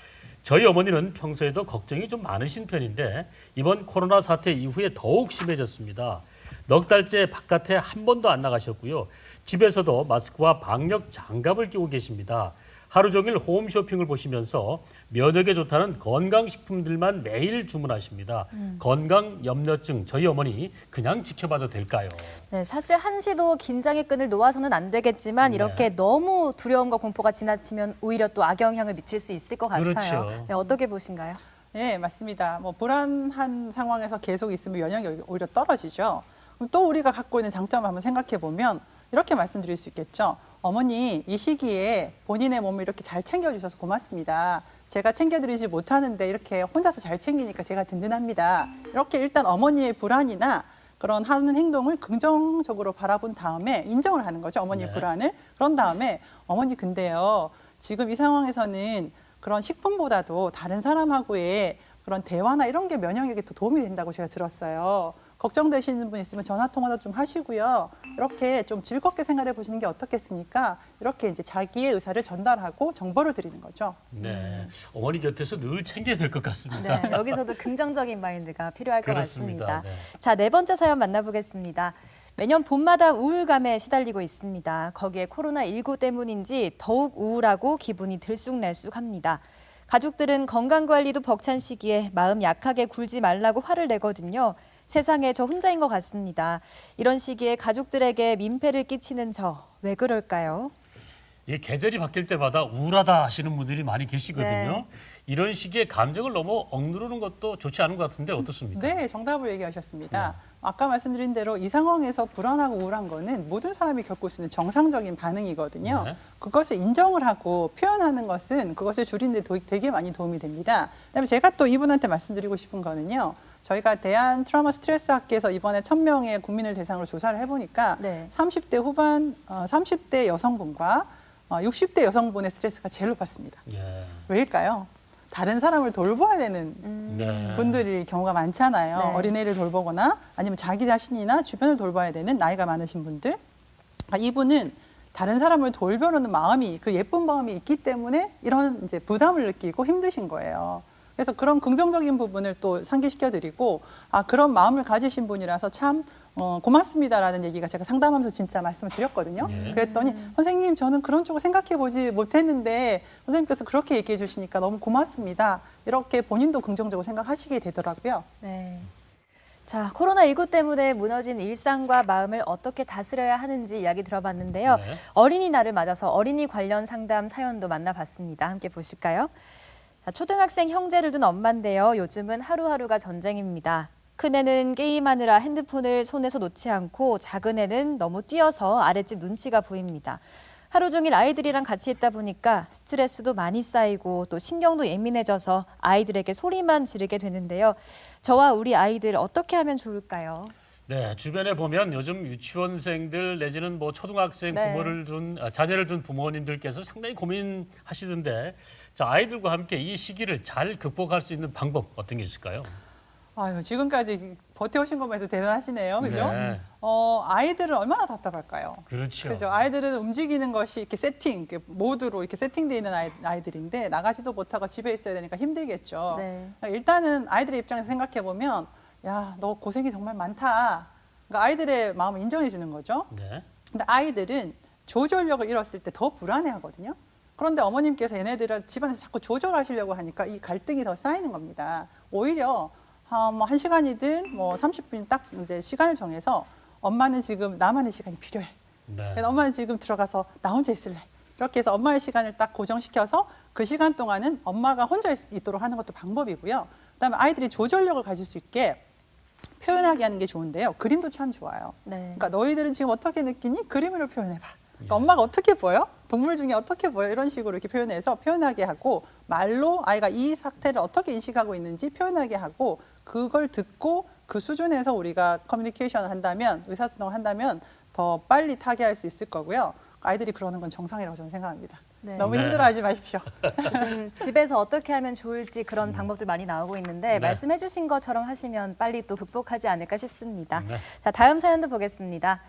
저희 어머니는 평소에도 걱정이 좀 많으신 편인데 이번 코로나 사태 이후에 더욱 심해졌습니다. 넉 달째 바깥에 한 번도 안 나가셨고요. 집에서도 마스크와 방역 장갑을 끼고 계십니다. 하루 종일 홈쇼핑을 보시면서 면역에 좋다는 건강식품들만 매일 주문하십니다. 건강 염려증 저희 어머니 그냥 지켜봐도 될까요? 네, 사실 한시도 긴장의 끈을 놓아서는 안 되겠지만 네. 이렇게 너무 두려움과 공포가 지나치면 오히려 또 악영향을 미칠 수 있을 것 같아요. 그렇죠. 네, 어떻게 보신가요? 네, 맞습니다. 뭐 불안한 상황에서 계속 있으면 면역력이 오히려 떨어지죠. 그럼 또 우리가 갖고 있는 장점을 한번 생각해 보면 이렇게 말씀드릴 수 있겠죠. 어머니, 이 시기에 본인의 몸을 이렇게 잘 챙겨주셔서 고맙습니다. 제가 챙겨드리지 못하는데 이렇게 혼자서 잘 챙기니까 제가 든든합니다. 이렇게 일단 어머니의 불안이나 그런 하는 행동을 긍정적으로 바라본 다음에 인정을 하는 거죠. 어머니의 네. 불안을. 그런 다음에 어머니 근데요. 지금 이 상황에서는 그런 식품보다도 다른 사람하고의 그런 대화나 이런 게 면역력에 더 도움이 된다고 제가 들었어요. 걱정되시는 분 있으면 전화 통화도 좀 하시고요. 이렇게 좀 즐겁게 생활해 보시는 게 어떻겠습니까? 이렇게 이제 자기의 의사를 전달하고 정보를 드리는 거죠. 네. 어머니 곁에서 늘 챙겨야 될 것 같습니다. 네, 여기서도 긍정적인 마인드가 필요할 것 그렇습니다. 같습니다. 네. 자, 네 번째 사연 만나보겠습니다. 매년 봄마다 우울감에 시달리고 있습니다. 거기에 코로나19 때문인지 더욱 우울하고 기분이 들쑥날쑥합니다. 가족들은 건강관리도 벅찬 시기에 마음 약하게 굴지 말라고 화를 내거든요. 세상에 저 혼자인 것 같습니다. 이런 시기에 가족들에게 민폐를 끼치는 저, 왜 그럴까요? 이 계절이 바뀔 때마다 우울하다 하시는 분들이 많이 계시거든요. 네. 이런 시기에 감정을 너무 억누르는 것도 좋지 않은 것 같은데 어떻습니까? 네, 정답을 얘기하셨습니다. 아까 말씀드린 대로 이 상황에서 불안하고 우울한 거는 모든 사람이 겪을 수 있는 정상적인 반응이거든요. 네. 그것을 인정을 하고 표현하는 것은 그것을 줄이는 데 되게 많이 도움이 됩니다. 그다음에 제가 또 이분한테 말씀드리고 싶은 거는요. 저희가 대한 트라우마 스트레스 학회에서 이번에 1,000명의 국민을 대상으로 조사를 해보니까 네. 30대 후반, 30대 여성분과 60대 여성분의 스트레스가 제일 높았습니다. 예. 왜일까요? 다른 사람을 돌봐야 되는 네. 분들이 경우가 많잖아요. 네. 어린애를 돌보거나 아니면 자기 자신이나 주변을 돌봐야 되는 나이가 많으신 분들. 이분은 다른 사람을 돌보려는 마음이 그 예쁜 마음이 있기 때문에 이런 이제 부담을 느끼고 힘드신 거예요. 그래서 그런 긍정적인 부분을 또 상기시켜드리고 그런 마음을 가지신 분이라서 참 고맙습니다라는 얘기가 제가 상담하면서 진짜 말씀을 드렸거든요. 예. 그랬더니 선생님 저는 그런 쪽을 생각해보지 못했는데 선생님께서 그렇게 얘기해 주시니까 너무 고맙습니다. 이렇게 본인도 긍정적으로 생각하시게 되더라고요. 네. 자, 코로나19 때문에 무너진 일상과 마음을 어떻게 다스려야 하는지 이야기 들어봤는데요. 네. 어린이날을 맞아서 어린이 관련 상담 사연도 만나봤습니다. 함께 보실까요? 자, 초등학생 형제를 둔 엄마인데요. 요즘은 하루하루가 전쟁입니다. 큰애는 게임하느라 핸드폰을 손에서 놓지 않고 작은애는 너무 뛰어서 아랫집 눈치가 보입니다. 하루 종일 아이들이랑 같이 있다 보니까 스트레스도 많이 쌓이고 또 신경도 예민해져서 아이들에게 소리만 지르게 되는데요. 저와 우리 아이들 어떻게 하면 좋을까요? 네, 주변에 보면 요즘 유치원생들 내지는 뭐 초등학생 네. 자녀를 둔 부모님들께서 상당히 고민하시던데, 자, 아이들과 함께 이 시기를 잘 극복할 수 있는 방법 어떤 게 있을까요? 지금까지 버텨오신 것만 해도 대단하시네요. 그죠? 네. 아이들은 얼마나 답답할까요? 그렇죠. 그죠. 아이들은 움직이는 것이 이렇게 이렇게 모드로 이렇게 세팅되어 있는 아이들인데 나가지도 못하고 집에 있어야 되니까 힘들겠죠. 네. 일단은 아이들의 입장에서 생각해 보면, 야, 너 고생이 정말 많다. 그러니까 아이들의 마음을 인정해 주는 거죠. 네. 근데 아이들은 조절력을 잃었을 때 더 불안해하거든요. 그런데 어머님께서 얘네들을 집안에서 자꾸 조절하시려고 하니까 이 갈등이 더 쌓이는 겁니다. 오히려 뭐 1시간이든 뭐 30분 딱 이제 시간을 정해서 엄마는 지금 나만의 시간이 필요해. 네. 엄마는 지금 들어가서 나 혼자 있을래. 이렇게 해서 엄마의 시간을 딱 고정시켜서 그 시간 동안은 엄마가 혼자 있도록 하는 것도 방법이고요. 그다음에 아이들이 조절력을 가질 수 있게 표현하게 하는 게 좋은데요. 그림도 참 좋아요. 네. 그러니까 너희들은 지금 어떻게 느끼니? 그림으로 표현해봐. 그러니까 엄마가 어떻게 보여? 동물 중에 어떻게 보여? 이런 식으로 이렇게 표현해서 표현하게 하고 말로 아이가 이 사태를 어떻게 인식하고 있는지 표현하게 하고 그걸 듣고 그 수준에서 우리가 커뮤니케이션을 한다면 의사소통을 한다면 더 빨리 타개할 수 있을 거고요. 아이들이 그러는 건 정상이라고 저는 생각합니다. 네. 너무 네. 힘들어하지 마십시오. 요즘 집에서 어떻게 하면 좋을지 그런 방법들 많이 나오고 있는데 네. 말씀해주신 것처럼 하시면 빨리 또 극복하지 않을까 싶습니다. 네. 자, 다음 사연도 보겠습니다.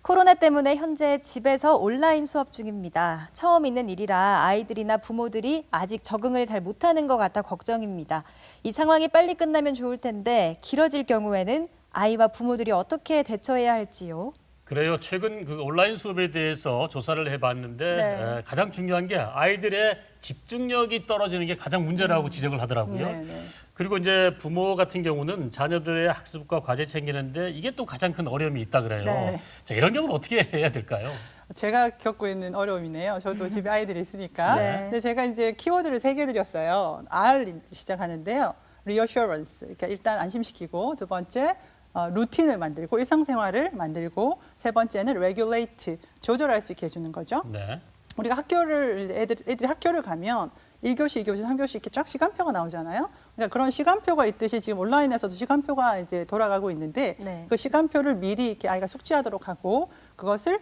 코로나 때문에 현재 집에서 온라인 수업 중입니다. 처음 있는 일이라 아이들이나 부모들이 아직 적응을 잘 못하는 것 같아 걱정입니다. 이 상황이 빨리 끝나면 좋을 텐데 길어질 경우에는 아이와 부모들이 어떻게 대처해야 할지요? 그래요. 최근 그 온라인 수업에 대해서 조사를 해봤는데 네. 가장 중요한 게 아이들의 집중력이 떨어지는 게 가장 문제라고 지적을 하더라고요. 네, 네. 그리고 이제 부모 같은 경우는 자녀들의 학습과 과제 챙기는데 이게 또 가장 큰 어려움이 있다 그래요. 네. 자, 이런 경우는 어떻게 해야 될까요? 제가 겪고 있는 어려움이네요. 저도 집에 아이들이 있으니까. 네. 근데 제가 이제 키워드를 3개 드렸어요. R 시작하는데요. reassurance. 그러니까 일단 안심시키고 두 번째 루틴을 만들고 일상생활을 만들고 세 번째는 regulate. 조절할 수 있게 해주는 거죠. 네. 우리가 애들이 학교를 가면 1교시, 2교시, 3교시 이렇게 쫙 시간표가 나오잖아요. 그러니까 그런 시간표가 있듯이 지금 온라인에서도 시간표가 이제 돌아가고 있는데 네. 그 시간표를 미리 이렇게 아이가 숙지하도록 하고 그것을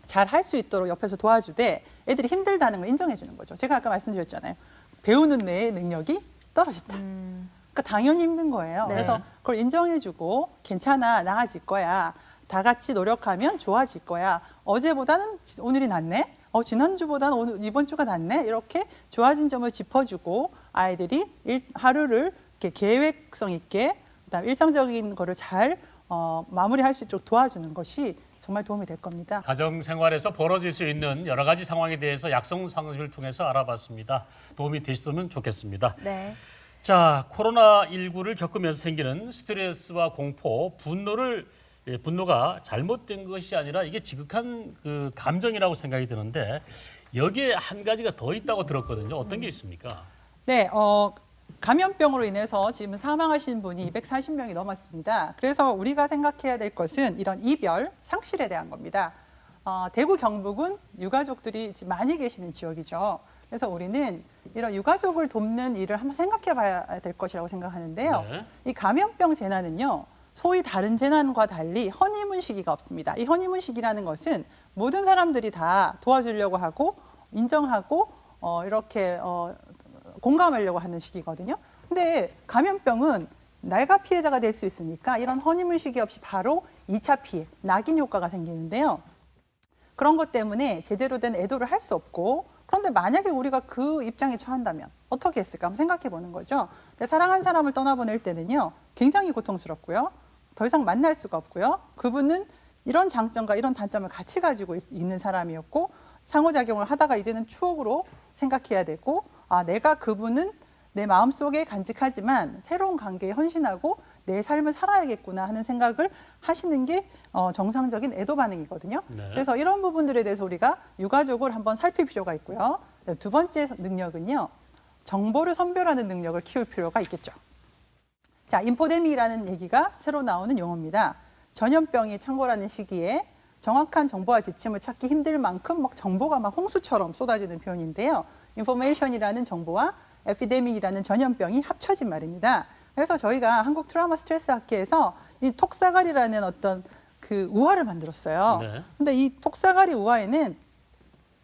잘 할 수 있도록 옆에서 도와주되 애들이 힘들다는 걸 인정해 주는 거죠. 제가 아까 말씀드렸잖아요. 배우는 내 능력이 떨어진다. 그러니까 당연히 힘든 거예요. 네. 그래서 그걸 인정해 주고 괜찮아, 나아질 거야. 다 같이 노력하면 좋아질 거야. 어제보다는 오늘이 낫네. 지난주보다는 오늘 이번 주가 낫네. 이렇게 좋아진 점을 짚어주고 아이들이 하루를 이렇게 계획성 있게 그다음 일상적인 거를 잘 마무리할 수 있도록 도와주는 것이 정말 도움이 될 겁니다. 가정 생활에서 벌어질 수 있는 여러 가지 상황에 대해서 약성 상담을 통해서 알아봤습니다. 도움이 되셨으면 좋겠습니다. 네. 자, 코로나19를 겪으면서 생기는 스트레스와 공포, 분노가 잘못된 것이 아니라 이게 지극한 그 감정이라고 생각이 드는데 여기에 한 가지가 더 있다고 들었거든요. 어떤 게 있습니까? 네, 감염병으로 인해서 지금 사망하신 분이 240명이 넘었습니다. 그래서 우리가 생각해야 될 것은 이런 이별, 상실에 대한 겁니다. 대구 경북은 유가족들이 많이 계시는 지역이죠. 그래서 우리는 이런 유가족을 돕는 일을 한번 생각해 봐야 될 것이라고 생각하는데요. 네. 이 감염병 재난은요. 소위 다른 재난과 달리 허니문 시기가 없습니다. 이 허니문 시기라는 것은 모든 사람들이 다 도와주려고 하고 인정하고 이렇게 공감하려고 하는 시기거든요. 근데 감염병은 내가 피해자가 될 수 있으니까 이런 허니문 시기 없이 바로 2차 피해, 낙인 효과가 생기는데요. 그런 것 때문에 제대로 된 애도를 할 수 없고 그런데 만약에 우리가 그 입장에 처한다면 어떻게 했을까 한번 생각해 보는 거죠. 근데 사랑하는 사람을 떠나보낼 때는요. 굉장히 고통스럽고요. 더 이상 만날 수가 없고요. 그분은 이런 장점과 이런 단점을 같이 가지고 있는 사람이었고 상호작용을 하다가 이제는 추억으로 생각해야 되고 내가 그분은 내 마음속에 간직하지만 새로운 관계에 헌신하고 내 삶을 살아야겠구나 하는 생각을 하시는 게 정상적인 애도 반응이거든요. 네. 그래서 이런 부분들에 대해서 우리가 유가족을 한번 살필 필요가 있고요. 두 번째 능력은요. 정보를 선별하는 능력을 키울 필요가 있겠죠. 자, 인포데믹이라는 얘기가 새로 나오는 용어입니다. 전염병이 창궐하는 시기에 정확한 정보와 지침을 찾기 힘들 만큼 막 정보가 막 홍수처럼 쏟아지는 표현인데요. 인포메이션이라는 정보와 에피데믹이라는 전염병이 합쳐진 말입니다. 그래서 저희가 한국 트라우마 스트레스 학회에서 이 톡사가리라는 어떤 그 우화를 만들었어요. 네. 근데 이 톡사가리 우화에는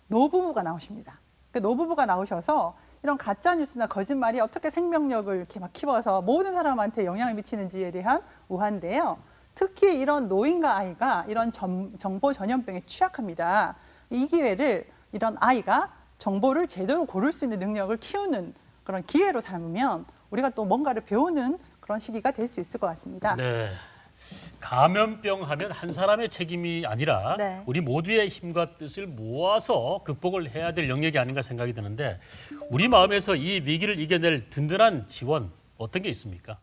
노부부가 나오십니다. 그 노부부가 나오셔서 이런 가짜 뉴스나 거짓말이 어떻게 생명력을 이렇게 막 키워서 모든 사람한테 영향을 미치는지에 대한 우화인데요. 특히 이런 노인과 아이가 이런 정보 전염병에 취약합니다. 이 기회를 이런 아이가 정보를 제대로 고를 수 있는 능력을 키우는 그런 기회로 삼으면 우리가 또 뭔가를 배우는 그런 시기가 될 수 있을 것 같습니다. 네. 감염병 하면 한 사람의 책임이 아니라 네. 우리 모두의 힘과 뜻을 모아서 극복을 해야 될 영역이 아닌가 생각이 드는데 우리 마음에서 이 위기를 이겨낼 든든한 지원 어떤 게 있습니까?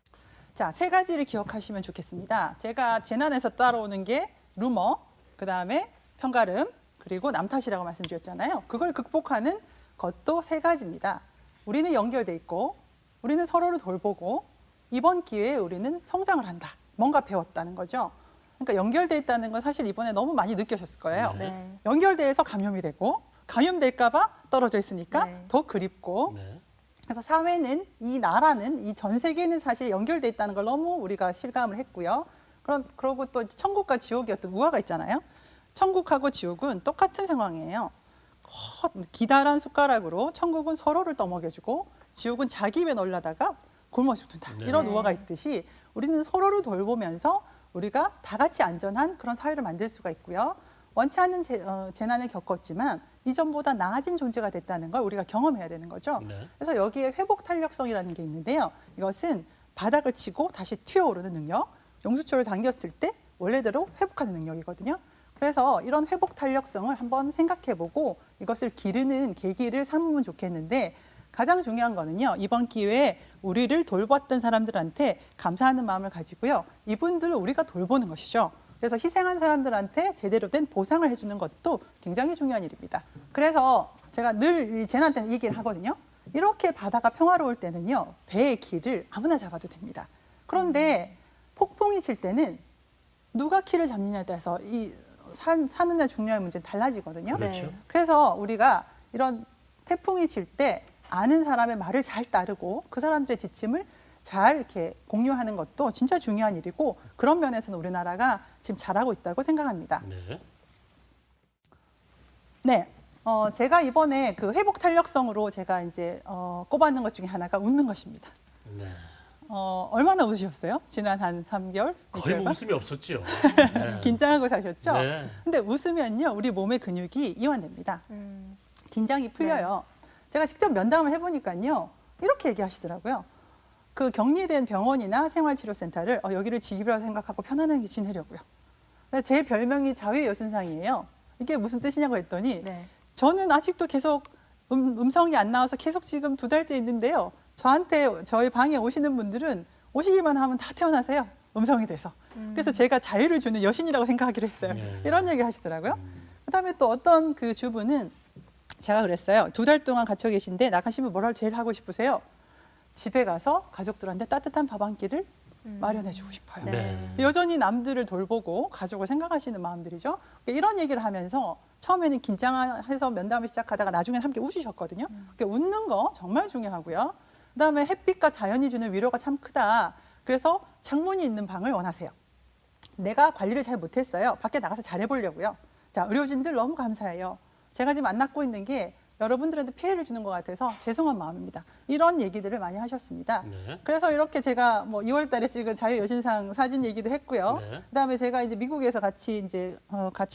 자, 세 가지를 기억하시면 좋겠습니다. 제가 재난에서 따라오는 게 루머, 그다음에 편가름, 그리고 남 탓이라고 말씀드렸잖아요. 그걸 극복하는 것도 세 가지입니다. 우리는 연결돼 있고 우리는 서로를 돌보고 이번 기회에 우리는 성장을 한다. 뭔가 배웠다는 거죠. 그러니까 연결돼 있다는 건 사실 이번에 너무 많이 느끼셨을 거예요. 네. 연결돼서 감염이 되고 감염될까 봐 떨어져 있으니까 네. 더 그립고 네. 그래서 사회는 이 나라는 이 전 세계는 사실 연결돼 있다는 걸 너무 우리가 실감을 했고요. 그러고 또 천국과 지옥이 어떤 우화가 있잖아요. 천국하고 지옥은 똑같은 상황이에요. 기다란 숟가락으로 천국은 서로를 떠먹여주고 지옥은 자기 입에 넣으려다가 굶어 죽는다. 네. 이런 우화가 있듯이 우리는 서로를 돌보면서 우리가 다 같이 안전한 그런 사회를 만들 수가 있고요. 원치 않는 재난을 겪었지만 이전보다 나아진 존재가 됐다는 걸 우리가 경험해야 되는 거죠. 네. 그래서 여기에 회복 탄력성이라는 게 있는데요. 이것은 바닥을 치고 다시 튀어오르는 능력, 용수초를 당겼을 때 원래대로 회복하는 능력이거든요. 그래서 이런 회복 탄력성을 한번 생각해보고 이것을 기르는 계기를 삼으면 좋겠는데 가장 중요한 거는요. 이번 기회에 우리를 돌봤던 사람들한테 감사하는 마음을 가지고요. 이분들을 우리가 돌보는 것이죠. 그래서 희생한 사람들한테 제대로 된 보상을 해주는 것도 굉장히 중요한 일입니다. 그래서 제가 늘 재난 때는 이 얘기를 하거든요. 이렇게 바다가 평화로울 때는요. 배의 길을 아무나 잡아도 됩니다. 그런데 폭풍이 칠 때는 누가 키를 잡느냐에 따라서 이 사느냐 중요한 문제는 달라지거든요. 그렇죠. 네. 그래서 우리가 이런 태풍이 칠 때 아는 사람의 말을 잘 따르고 그 사람들의 지침을 잘 이렇게 공유하는 것도 진짜 중요한 일이고 그런 면에서는 우리나라가 지금 잘하고 있다고 생각합니다. 네. 네, 제가 이번에 그 회복 탄력성으로 제가 이제 꼽았는 것 중에 하나가 웃는 것입니다. 네. 얼마나 웃으셨어요? 지난 한 3개월? 거의 뭐 웃음이 없었죠. 네. 긴장하고 사셨죠? 네. 근데 웃으면요, 우리 몸의 근육이 이완됩니다. 긴장이 풀려요. 제가 직접 면담을 해보니까요, 이렇게 얘기하시더라고요. 그 격리된 병원이나 생활치료센터를 여기를 집이라고 생각하고 편안하게 지내려고요. 제 별명이 자유여신상이에요. 이게 무슨 뜻이냐고 했더니 네. 저는 아직도 계속 음성이 안 나와서 계속 지금 2달째 있는데요. 저한테 저희 방에 오시는 분들은 오시기만 하면 다 태어나세요. 음성이 돼서. 그래서 제가 자유를 주는 여신이라고 생각하기로 했어요. 네. 이런 얘기 하시더라고요. 그다음에 또 어떤 그 주부는 제가 그랬어요. 2달 동안 갇혀 계신데 나가시면 뭐라고 제일 하고 싶으세요? 집에 가서 가족들한테 따뜻한 밥 한 끼를 마련해주고 싶어요. 네. 여전히 남들을 돌보고 가족을 생각하시는 마음들이죠. 이런 얘기를 하면서 처음에는 긴장해서 면담을 시작하다가 나중에는 함께 웃으셨거든요. 웃는 거 정말 중요하고요. 그다음에 햇빛과 자연이 주는 위로가 참 크다. 그래서 창문이 있는 방을 원하세요. 내가 관리를 잘 못했어요. 밖에 나가서 잘해보려고요. 자, 의료진들 너무 감사해요. 제가 지금 안 낫고 있는 게 여러분들한테 피해를 주는 것 같아서 죄송한 마음입니다. 이런 얘기들을 많이 하셨습니다. 네. 그래서 이렇게 제가 뭐 2월 달에 찍은 자유여신상 사진 얘기도 했고요. 네. 그다음에 제가 이제 미국에서 같이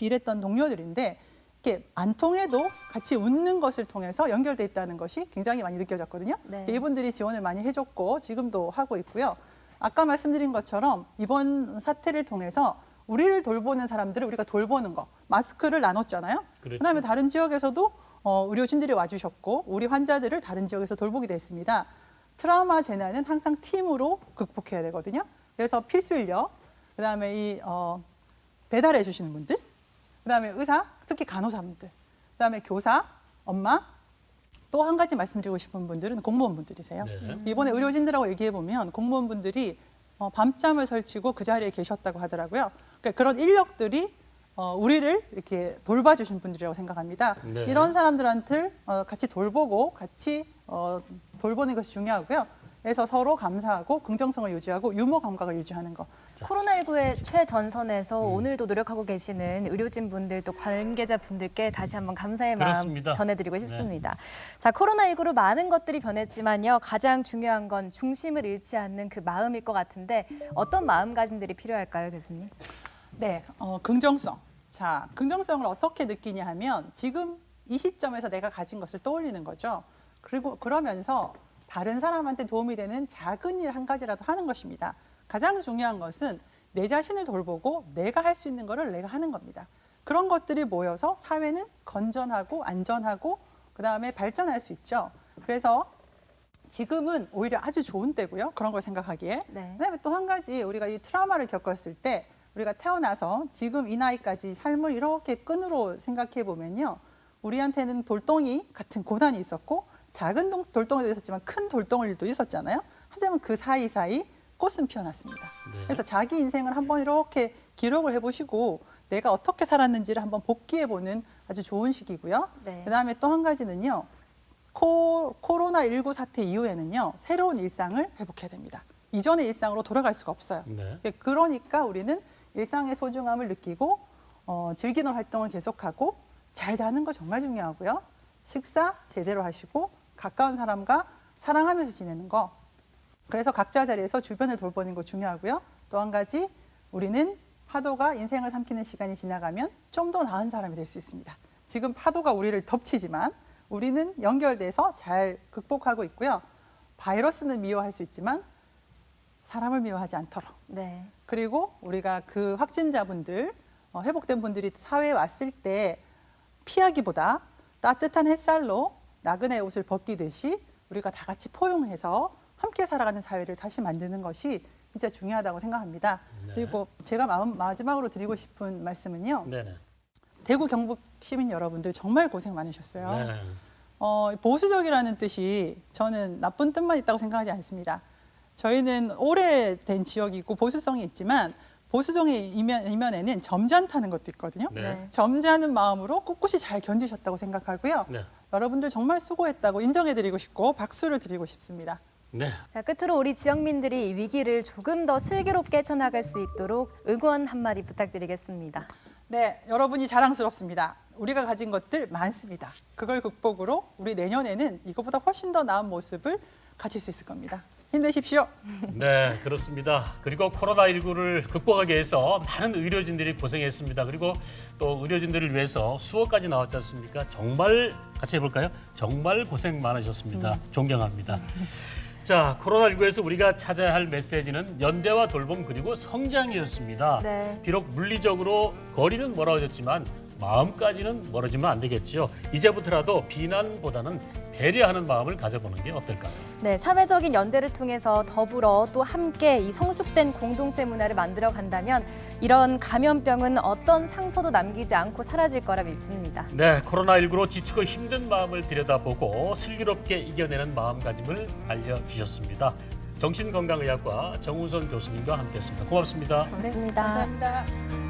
일했던 동료들인데 이렇게 안 통해도 같이 웃는 것을 통해서 연결돼 있다는 것이 굉장히 많이 느껴졌거든요. 네. 이분들이 지원을 많이 해줬고 지금도 하고 있고요. 아까 말씀드린 것처럼 이번 사태를 통해서 우리를 돌보는 사람들을 우리가 돌보는 거, 마스크를 나눴잖아요. 그렇죠. 그다음에 다른 지역에서도 의료진들이 와주셨고 우리 환자들을 다른 지역에서 돌보기도 했습니다. 트라우마 재난은 항상 팀으로 극복해야 되거든요. 그래서 필수 인력, 그다음에 이 배달해 주시는 분들, 그다음에 의사, 특히 간호사분들, 그다음에 교사, 엄마, 또 한 가지 말씀드리고 싶은 분들은 공무원분들이세요. 네. 이번에 의료진들하고 얘기해 보면 공무원분들이 밤잠을 설치고 그 자리에 계셨다고 하더라고요. 그러니까 그런 인력들이 우리를 이렇게 돌봐주신 분들이라고 생각합니다. 네. 이런 사람들한테 같이 돌보고 같이 돌보는 것이 중요하고요. 그래서 서로 감사하고 긍정성을 유지하고 유머 감각을 유지하는 거. 코로나19의 최전선에서 오늘도 노력하고 계시는 의료진 분들 또 관계자 분들께 다시 한번 감사의 그렇습니다. 마음 전해드리고 싶습니다. 자, 코로나19로 많은 것들이 변했지만요. 가장 중요한 건 중심을 잃지 않는 그 마음일 것 같은데 어떤 마음가짐들이 필요할까요, 교수님? 네, 긍정성. 자, 긍정성을 어떻게 느끼냐 하면 지금 이 시점에서 내가 가진 것을 떠올리는 거죠. 그리고 그러면서 다른 사람한테 도움이 되는 작은 일 한 가지라도 하는 것입니다. 가장 중요한 것은 내 자신을 돌보고 내가 할 수 있는 거를 내가 하는 겁니다. 그런 것들이 모여서 사회는 건전하고 안전하고 그다음에 발전할 수 있죠. 그래서 지금은 오히려 아주 좋은 때고요. 그런 걸 생각하기에. 네. 그다음에 또 한 가지 우리가 이 트라우마를 겪었을 때 우리가 태어나서 지금 이 나이까지 삶을 이렇게 끈으로 생각해 보면요. 우리한테는 돌덩이 같은 고난이 있었고 작은 돌덩이도 있었지만 큰 돌덩이도 있었잖아요. 하지만 그 사이사이 꽃은 피어났습니다. 네. 그래서 자기 인생을 한번 이렇게 기록을 해보시고 내가 어떻게 살았는지를 한번 복기해보는 아주 좋은 시기고요. 네. 그다음에 또 한 가지는요. 코로나19 사태 이후에는요. 새로운 일상을 회복해야 됩니다. 이전의 일상으로 돌아갈 수가 없어요. 네. 그러니까 우리는 일상의 소중함을 느끼고 즐기는 활동을 계속하고 잘 자는 거 정말 중요하고요. 식사 제대로 하시고 가까운 사람과 사랑하면서 지내는 거. 그래서 각자 자리에서 주변을 돌보는 거 중요하고요. 또 한 가지 우리는 파도가 인생을 삼키는 시간이 지나가면 좀 더 나은 사람이 될 수 있습니다. 지금 파도가 우리를 덮치지만 우리는 연결돼서 잘 극복하고 있고요. 바이러스는 미워할 수 있지만 사람을 미워하지 않도록. 네. 그리고 우리가 그 확진자분들, 회복된 분들이 사회에 왔을 때 피하기보다 따뜻한 햇살로 나그네 옷을 벗기듯이 우리가 다 같이 포용해서 함께 살아가는 사회를 다시 만드는 것이 진짜 중요하다고 생각합니다. 네. 그리고 제가 마지막으로 드리고 싶은 말씀은요. 네네. 대구 경북 시민 여러분들 정말 고생 많으셨어요. 네. 보수적이라는 뜻이 저는 나쁜 뜻만 있다고 생각하지 않습니다. 저희는 오래된 지역이고 보수성이 있지만 보수적인 이면에는 점잖다는 것도 있거든요. 네. 점잖은 마음으로 꿋꿋이 잘 견디셨다고 생각하고요. 네. 여러분들 정말 수고했다고 인정해드리고 싶고 박수를 드리고 싶습니다. 네. 자, 끝으로 우리 지역민들이 이 위기를 조금 더 슬기롭게 헤쳐나갈 수 있도록 응원 한마디 부탁드리겠습니다. 네, 여러분이 자랑스럽습니다. 우리가 가진 것들 많습니다. 그걸 극복으로 우리 내년에는 이거보다 훨씬 더 나은 모습을 가질 수 있을 겁니다. 힘내십시오. 네, 그렇습니다. 그리고 코로나19를 극복하기 위해서 많은 의료진들이 고생했습니다. 그리고 또 의료진들을 위해서 수호까지 나왔지 않습니까? 정말 같이 해볼까요? 정말 고생 많으셨습니다. 존경합니다. 자, 코로나19에서 우리가 찾아야 할 메시지는 연대와 돌봄 그리고 성장이었습니다. 네. 비록 물리적으로 거리는 멀어졌지만 마음까지는 멀어지면 안 되겠죠. 이제부터라도 비난보다는 배려하는 마음을 가져보는 게 어떨까요? 네, 사회적인 연대를 통해서 더불어 또 함께 이 성숙된 공동체 문화를 만들어 간다면 이런 감염병은 어떤 상처도 남기지 않고 사라질 거라 믿습니다. 네, 코로나19로 지치고 힘든 마음을 들여다보고 슬기롭게 이겨내는 마음가짐을 알려주셨습니다. 정신건강의학과 정우선 교수님과 함께했습니다. 고맙습니다. 고맙습니다. 감사합니다.